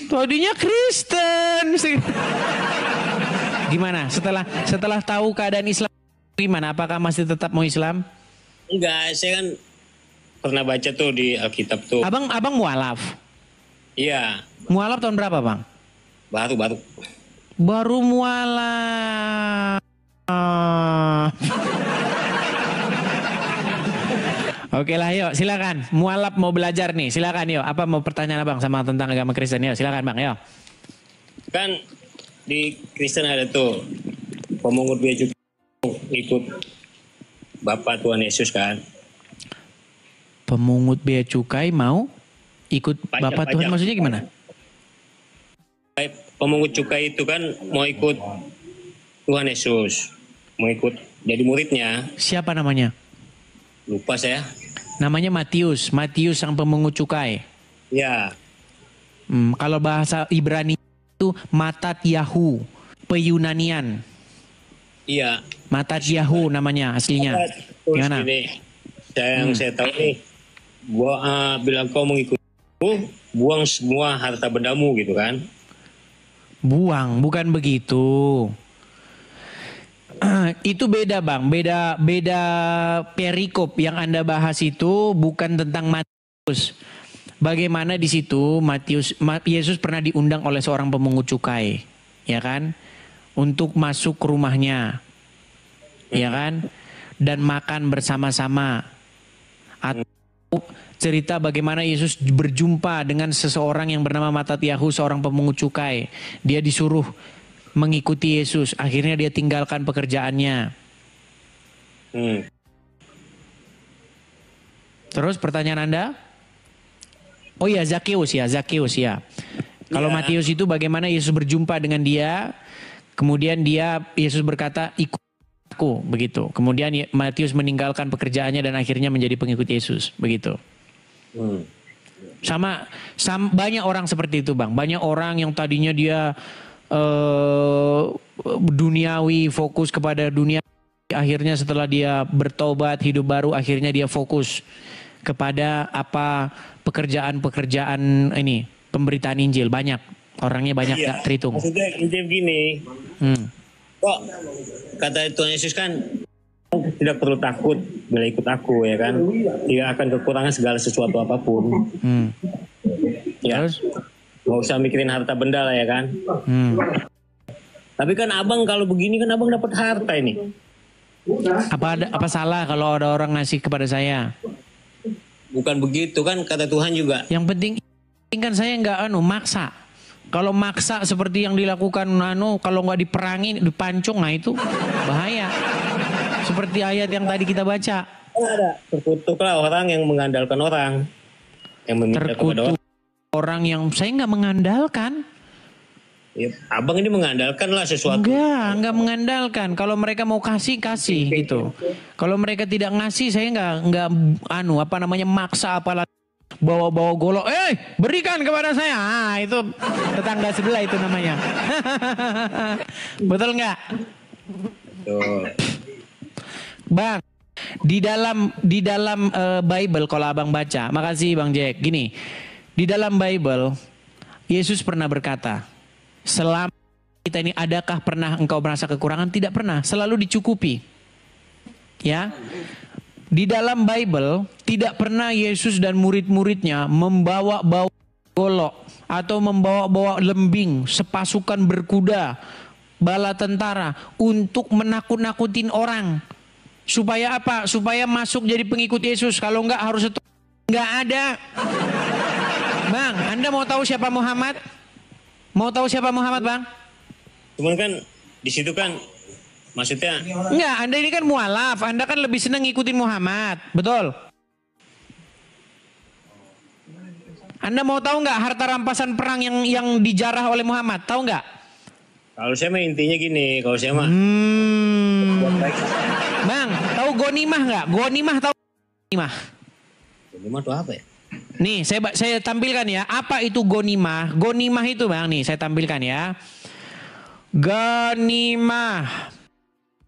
Tadinya Kristen. Gimana? Setelah tahu keadaan Islam gimana? Apakah masih tetap mau Islam? Enggak, saya kan pernah baca tuh di Alkitab tuh. Abang mualaf. Iya. Mualaf tahun berapa Bang? Baru mualaf. Oke lah, yuk silakan. Mualaf mau belajar nih, silakan yuk. Apa mau pertanyaan Abang sama tentang agama Kristen? Yuk silakan Bang, yuk. Kan di Kristen ada tuh pemungut bea cukai ikut Bapak Tuhan Yesus kan. Pemungut bea cukai mau ikut Bapak Tuhan, maksudnya gimana? Pemungut cukai itu kan mau ikut Tuhan Yesus, mau ikut jadi muridnya. Siapa namanya? Lupa saya. Namanya Matius sang pemungut cukai. Ya. Kalau bahasa Ibrani itu Matat Yahu, Peyunanian. Iya. Matat Yahu namanya aslinya. Gimana? Yang saya tahu nih, bilang kau mengikutku, buang semua harta bendamu gitu kan? Buang, bukan begitu. Itu beda Bang, beda perikop yang Anda bahas itu bukan tentang Matius. Bagaimana di situ Yesus pernah diundang oleh seorang pemungut cukai, ya kan? Untuk masuk ke rumahnya, ya kan? Dan makan bersama-sama. Atau cerita bagaimana Yesus berjumpa dengan seseorang yang bernama Matatyahu, seorang pemungut cukai. Dia disuruh mengikuti Yesus. Akhirnya dia tinggalkan pekerjaannya. Terus pertanyaan Anda? Oh ya, Zakheus ya. Kalau Matius itu bagaimana Yesus berjumpa dengan dia. Kemudian Yesus berkata, ikut aku. Begitu. Kemudian Matius meninggalkan pekerjaannya dan akhirnya menjadi pengikut Yesus. Begitu. Sama banyak orang seperti itu Bang. Banyak orang yang tadinya dia duniawi, fokus kepada dunia, akhirnya setelah dia bertobat, hidup baru, akhirnya dia fokus kepada pekerjaan ini, pemberitaan Injil. Banyak orangnya, banyak gak terhitung. Maksudnya Injil gini, kok kata Tuhan Yesus kan tidak perlu takut bila ikut aku, ya kan? Tidak akan kekurangan segala sesuatu apapun. Ya. Terus? Gak usah mikirin harta benda lah, ya kan? Tapi kan abang kalau begini kan abang dapat harta ini. Apa salah kalau ada orang ngasih kepada saya? Bukan begitu kan kata Tuhan juga. Yang penting kan saya nggak maksa. Kalau maksa seperti yang dilakukan kalau nggak diperangi, dipancung, nah itu bahaya. Seperti ayat yang tadi kita baca. Ada. Terkutuklah orang yang mengandalkan orang. Yang meminta kepada orang yang saya nggak mengandalkan. Ya, abang ini mengandalkan lah sesuatu. Enggak mengandalkan. Kalau mereka mau kasih gitu. Kalau mereka tidak ngasih, saya nggak maksa apalagi bawa-bawa golok. Berikan kepada saya. Itu tetangga sebelah itu namanya. Betul nggak? Betul. Bang, di dalam Bible kalau abang baca, makasih Bang Jack. Gini, di dalam Bible Yesus pernah berkata, selama kita ini adakah pernah engkau merasa kekurangan? Tidak pernah, selalu dicukupi. Ya, di dalam Bible tidak pernah Yesus dan murid-muridnya membawa golok atau membawa lembing, sepasukan berkuda, bala tentara untuk menakut-nakutin orang. Supaya apa? Supaya masuk jadi pengikut Yesus. Kalau enggak harus itu. Enggak ada. Bang, Anda mau tahu siapa Muhammad? Mau tahu siapa Muhammad, Bang? Cuman kan di situ kan maksudnya Enggak, Anda ini kan mualaf. Anda kan lebih senang ngikutin Muhammad. Betul? Anda mau tahu nggak harta rampasan perang yang dijarah oleh Muhammad? Tahu nggak? kalau saya mah intinya gini, kalau saya mah Bang, tahu gonimah nggak? Gonimah tahu gonimah? Gonimah itu apa ya? Nih, saya tampilkan ya. Apa itu gonimah? Gonimah itu Bang, nih saya tampilkan ya. Gonimah.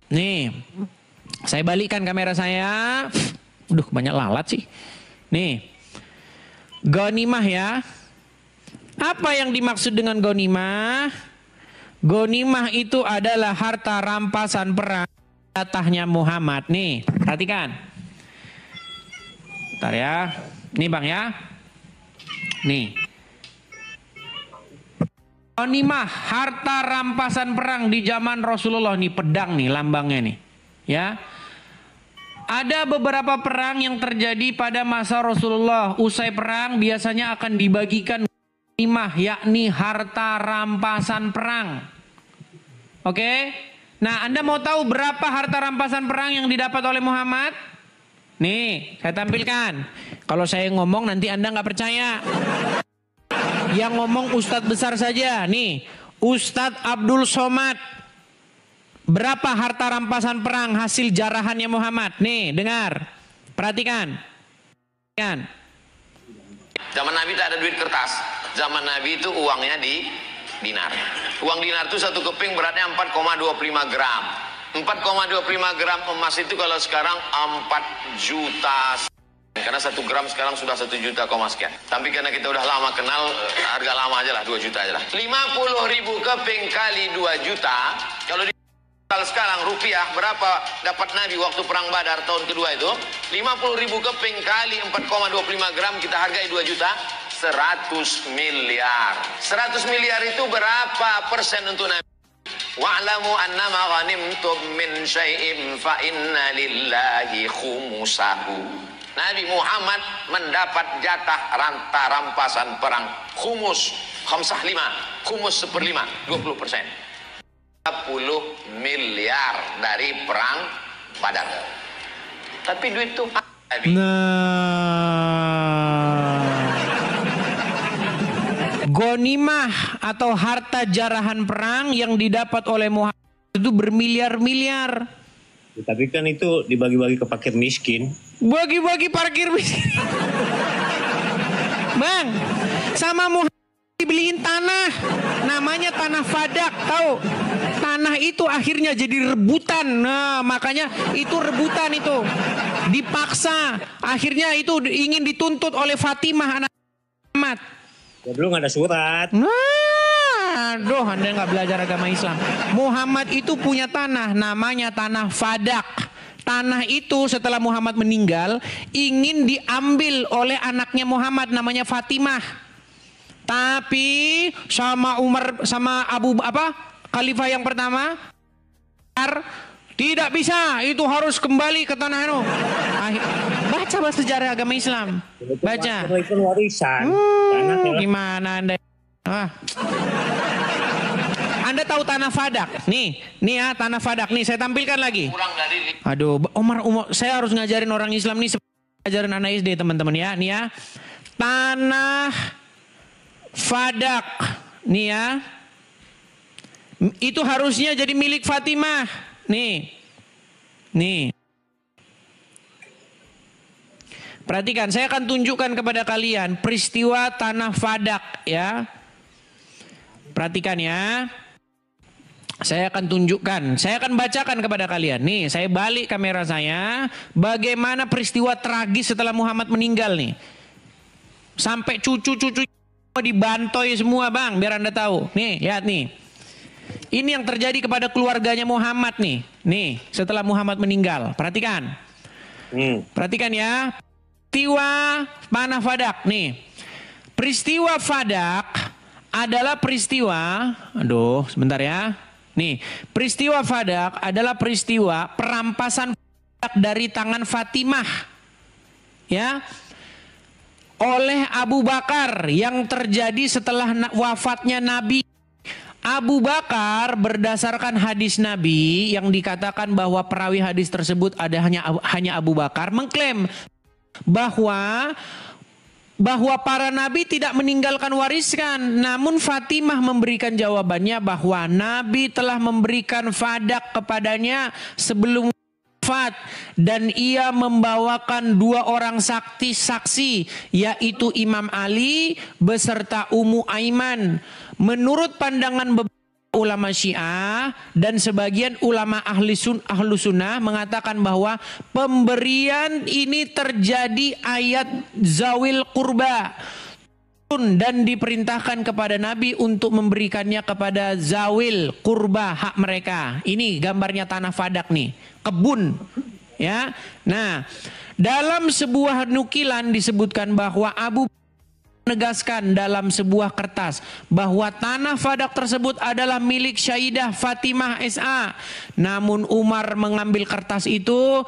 Nih, saya balikkan kamera saya. Udah banyak lalat sih. Nih, gonimah ya. Apa yang dimaksud dengan gonimah? Gonimah itu adalah harta rampasan perang jatahnya Muhammad. Nih, perhatikan. Bentar ya. Nih Bang ya. Nih. Ghanimah, harta rampasan perang di zaman Rasulullah. Nih pedang nih lambangnya nih. Ya. Ada beberapa perang yang terjadi pada masa Rasulullah. Usai perang biasanya akan dibagikan ghanimah, yakni harta rampasan perang. Oke? Nah, Anda mau tahu berapa harta rampasan perang yang didapat oleh Muhammad? Nih, saya tampilkan. Kalau saya ngomong nanti Anda nggak percaya. Yang ngomong Ustadz besar saja. Nih, Ustadz Abdul Somad. Berapa harta rampasan perang hasil jarahannya Muhammad? Nih, dengar. Perhatikan. Zaman Nabi tak ada duit kertas. Zaman Nabi itu uangnya di dinar. Uang dinar itu satu keping beratnya 4,25 gram. 4,25 gram emas itu kalau sekarang 4 juta. Karena 1 gram sekarang sudah 1 juta sekian. Tapi karena kita udah lama kenal, harga lama aja lah, 2 juta aja lah. 50.000 keping kali 2 juta. Kalau di sekarang rupiah berapa dapat Nabi waktu perang Badar tahun kedua itu? 50.000 keping kali 4,25 gram kita hargai 2 juta. 100 miliar. 100 miliar itu berapa persen untuk Nabi? Wa'lamu annama ghanimtum min syai'in fa inna lillahi khumusahu. Nabi Muhammad mendapat jatah rampasan perang khumus, khamsah 5, khumus 1/5, 20%. 10 miliar dari perang Badar. Tapi duit itu Nabi. Ghanimah atau harta jarahan perang yang didapat oleh Muhammad itu bermiliar-miliar. Tapi kan itu dibagi-bagi ke fakir miskin. Bagi-bagi parkir miskin. Bang, sama Muhammad dibeliin tanah. Namanya tanah Fadak, tahu? Tanah itu akhirnya jadi rebutan. Nah, makanya itu rebutan itu. Dipaksa. Akhirnya itu ingin dituntut oleh Fatimah anak Muhammad. Ya belum ada surat. Nah, aduh, Anda nggak belajar agama Islam. Muhammad itu punya tanah, namanya tanah Fadak. Tanah itu setelah Muhammad meninggal ingin diambil oleh anaknya Muhammad, namanya Fatimah. Tapi sama Umar, sama Khalifah yang pertama, tidak bisa, itu harus kembali ke tanah itu. Baca sejarah agama Islam. Baca. Gimana Anda? Anda tahu tanah Fadak? Nih ya tanah Fadak. Nih saya tampilkan lagi. Aduh, Umar, saya harus ngajarin orang Islam nih, ngajarin anak SD teman-teman ya. Nih ya, tanah Fadak. Nih ya, itu harusnya jadi milik Fatimah. Nih. Perhatikan, saya akan tunjukkan kepada kalian peristiwa tanah Fadak ya. Perhatikan ya. Saya akan tunjukkan, saya akan bacakan kepada kalian. Nih, saya balik kamera saya. Bagaimana peristiwa tragis setelah Muhammad meninggal nih. Sampai cucu-cucu dibantoy semua bang, biar Anda tahu. Nih, lihat nih. Ini yang terjadi kepada keluarganya Muhammad nih. Nih, setelah Muhammad meninggal. Perhatikan. Perhatikan ya. Peristiwa tanah Fadak nih. Peristiwa Fadak adalah peristiwa, aduh sebentar ya. Nih, peristiwa Fadak adalah peristiwa perampasan Fadak dari tangan Fatimah. Ya. Oleh Abu Bakar yang terjadi setelah wafatnya Nabi. Abu Bakar berdasarkan hadis Nabi yang dikatakan bahwa perawi hadis tersebut hanya Abu Bakar mengklaim bahwa para nabi tidak meninggalkan warisan. Namun Fatimah memberikan jawabannya bahwa Nabi telah memberikan fadak kepadanya sebelum wafat dan ia membawakan 2 orang saksi yaitu Imam Ali beserta Ummu Aiman. Menurut pandangan beberapa ulama Syiah dan sebagian ulama ahlu sunnah mengatakan bahwa pemberian ini terjadi ayat zawil qurba dan diperintahkan kepada Nabi untuk memberikannya kepada zawil qurba, hak mereka. Ini gambarnya tanah fadak nih, kebun ya. Nah, dalam sebuah nukilan disebutkan bahwa Abu menegaskan dalam sebuah kertas bahwa tanah fadak tersebut adalah milik Syaidah Fatimah SA. Namun Umar mengambil kertas itu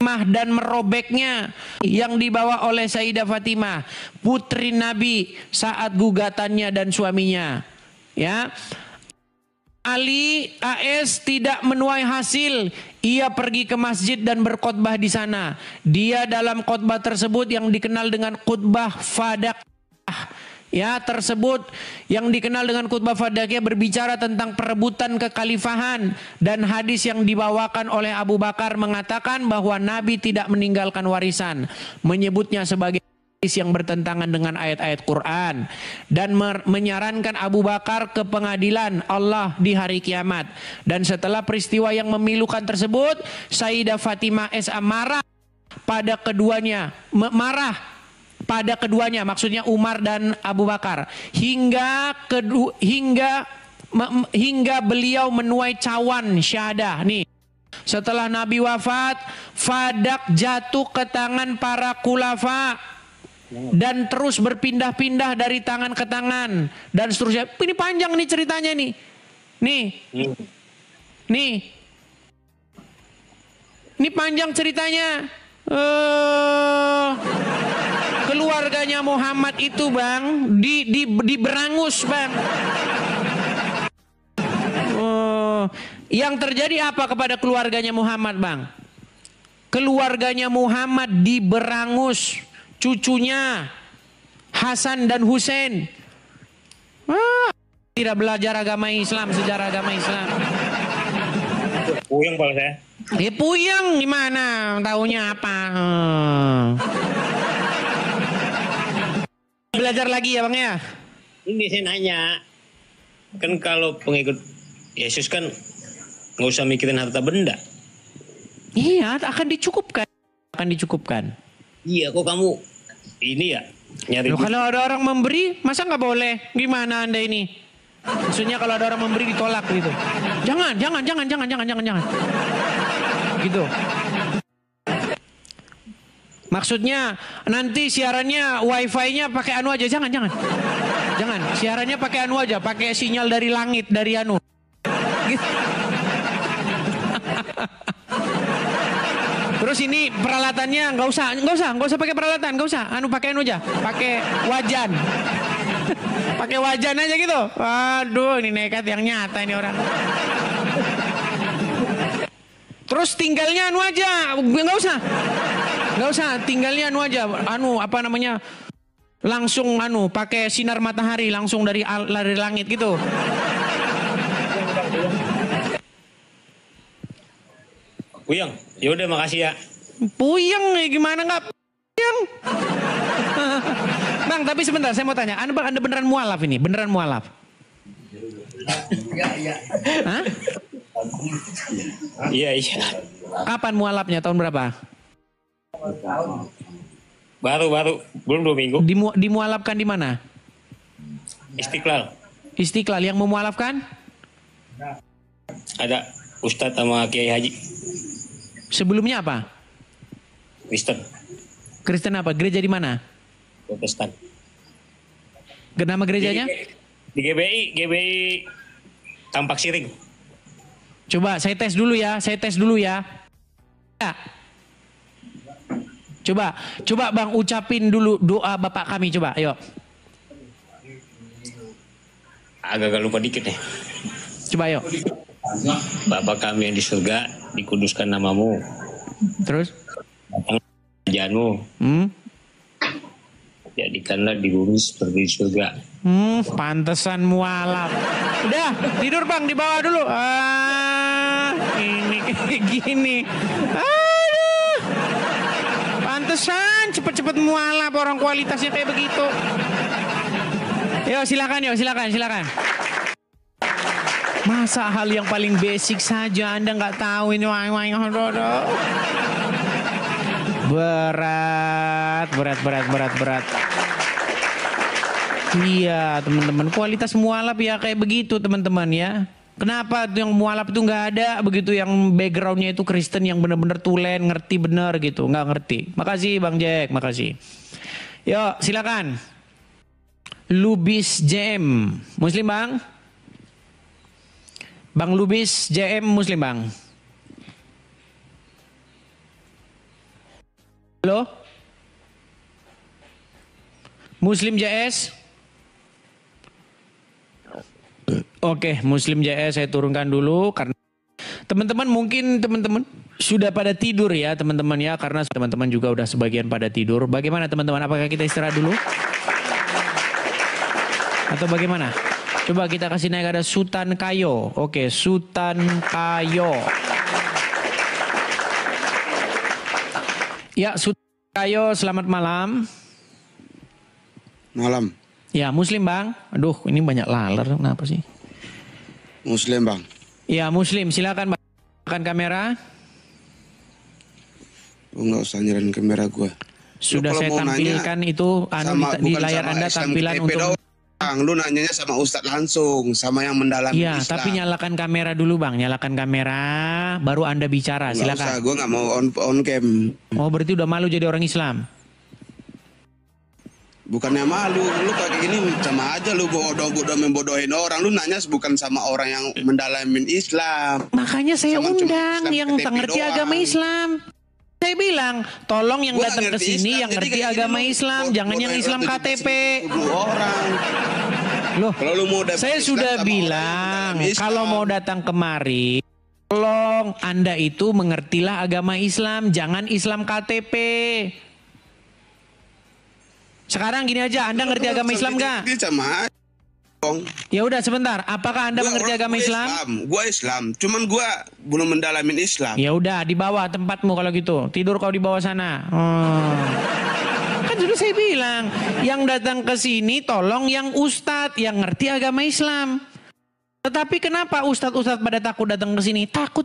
dan merobeknya yang dibawa oleh Sayyidah Fatimah, putri Nabi saat gugatannya dan suaminya. Ya. Ali AS tidak menuai hasil. Ia pergi ke masjid dan berkhutbah di sana. Dia dalam khutbah tersebut yang dikenal dengan khutbah fadak. Ya, tersebut yang dikenal dengan khutbah fadakiyah berbicara tentang perebutan kekhalifahan, dan hadis yang dibawakan oleh Abu Bakar mengatakan bahwa Nabi tidak meninggalkan warisan, menyebutnya sebagai hadis yang bertentangan dengan ayat-ayat Quran dan menyarankan Abu Bakar ke pengadilan Allah di hari kiamat. Dan setelah peristiwa yang memilukan tersebut, Sayyidah Fatimah SA marah pada keduanya, maksudnya Umar dan Abu Bakar, hingga beliau menuai cawan syahadah. Nih, setelah Nabi wafat, fadak jatuh ke tangan para khulafa dan terus berpindah-pindah dari tangan ke tangan dan seterusnya. Ini panjang nih ceritanya nih. Ini panjang ceritanya. Keluarganya Muhammad itu bang diberangus bang. Yang terjadi apa kepada keluarganya Muhammad bang? Keluarganya Muhammad diberangus, cucunya Hasan dan Husain. Tidak belajar agama Islam, sejarah agama Islam. Puyeng kalau saya. Puyeng gimana? Taunya apa? Belajar lagi ya bang ya? Ini saya nanya, kan kalau pengikut Yesus kan nggak usah mikirin harta benda. Iya, akan dicukupkan. Iya, kok kamu ini ya nyari. Loh, kalau ada orang memberi, masa nggak boleh? Gimana anda ini? Maksudnya kalau ada orang memberi ditolak gitu. Jangan. Gitu. Maksudnya nanti siarannya wifi-nya pakai anu aja, jangan. Siarannya pakai anu aja, pakai sinyal dari langit, dari anu. Gitu. Terus ini peralatannya nggak usah pakai peralatan, nggak usah. Anu pakai anu aja, pakai wajan. Pakai wajan aja gitu. Waduh, ini nekat yang nyata ini orang. Terus tinggalnya anu aja, nggak usah, tinggalnya anu aja, langsung pakai sinar matahari langsung dari langit gitu. Puyeng, yaudah makasih ya. Puyeng gimana nggak puyeng? Bang, tapi sebentar saya mau tanya, anda beneran mualaf ini? Beneran mualaf? Hah? Iya. Kapan mualafnya? Tahun berapa? Baru, belum 2 minggu. Dimualafkan di mana? Istiqlal. Yang memualafkan? Ada Ustadz sama Kiai Haji. Sebelumnya apa? Kristen apa? Gereja di mana? Protestan. Nama gerejanya? Di GBI Tampak Siring. Coba saya tes dulu ya. Coba bang ucapin dulu doa Bapak kami, coba ayo. agak lupa dikit nih. Coba yuk. Bapa kami yang di surga, dikuduskan namamu. Terus? Kerajaanmu. Jadikanlah di bumi seperti di surga. Pantesan mualaf. Udah, tidur bang, di bawah dulu. Ini kayak gini. Aduh. Pantesan cepet-cepet mualaf, orang kualitasnya kayak begitu. Yuk silakan. Masa hal yang paling basic saja Anda nggak tahu ini? Berat. Iya teman-teman, kualitas mualaf ya kayak begitu teman-teman ya. Kenapa yang mualaf itu nggak ada begitu, yang backgroundnya itu Kristen yang benar-benar tulen, ngerti bener gitu, nggak ngerti. Makasih Bang Jack, makasih. Yuk silakan. Lubis JM Muslim Bang. Bang Lubis JM Muslim Bang. Halo? Muslim JS? Oke, Muslim JS saya turunkan dulu karena teman-teman mungkin sudah pada tidur ya teman-teman ya, karena teman-teman juga udah sebagian pada tidur. Bagaimana teman-teman? Apakah kita istirahat dulu? Atau bagaimana? Coba kita kasih naik, ada Sultan Kayo. Oke, Sultan Kayo. Ya, Sultan Kayo, selamat malam. Malam. Ya, Muslim Bang. Aduh, ini banyak laler, kenapa sih? Muslim Bang. Ya, Muslim, silakan Bang. Silakan kamera. Nggak usah nyerahin kamera gue. Sudah saya tampilkan itu di layar Anda tampilan untuk... Bang, lu nanyanya sama Ustadz langsung, sama yang mendalami Islam. Islam. Tapi nyalakan kamera dulu Bang, nyalakan kamera, baru Anda bicara, silakan. Nggak usah, gue nggak mau on cam. Oh, berarti udah malu jadi orang Islam? Bukannya malu, lu kayak gini sama aja lu bodoh membodohin orang. Lu nanya bukan sama orang yang mendalami Islam. Makanya saya sama undang yang ngerti agama Islam. Saya bilang, tolong yang datang ke sini yang ngerti agama Islam, jangan yang Islam KTP. Loh, saya sudah bilang, kalau mau datang kemari, tolong Anda itu mengertilah agama Islam, jangan Islam KTP. Sekarang gini aja, Anda ngerti agama Islam nggak? Ya udah sebentar, apakah Anda mengerti agama Islam? Gua Islam, cuman gua belum mendalamin Islam. Ya udah, di bawah tempatmu kalau gitu. Tidur kau di bawah sana. Kan sudah saya bilang, yang datang ke sini tolong yang ustadz yang ngerti agama Islam. Tetapi kenapa ustadz-ustadz pada takut datang ke sini? Takut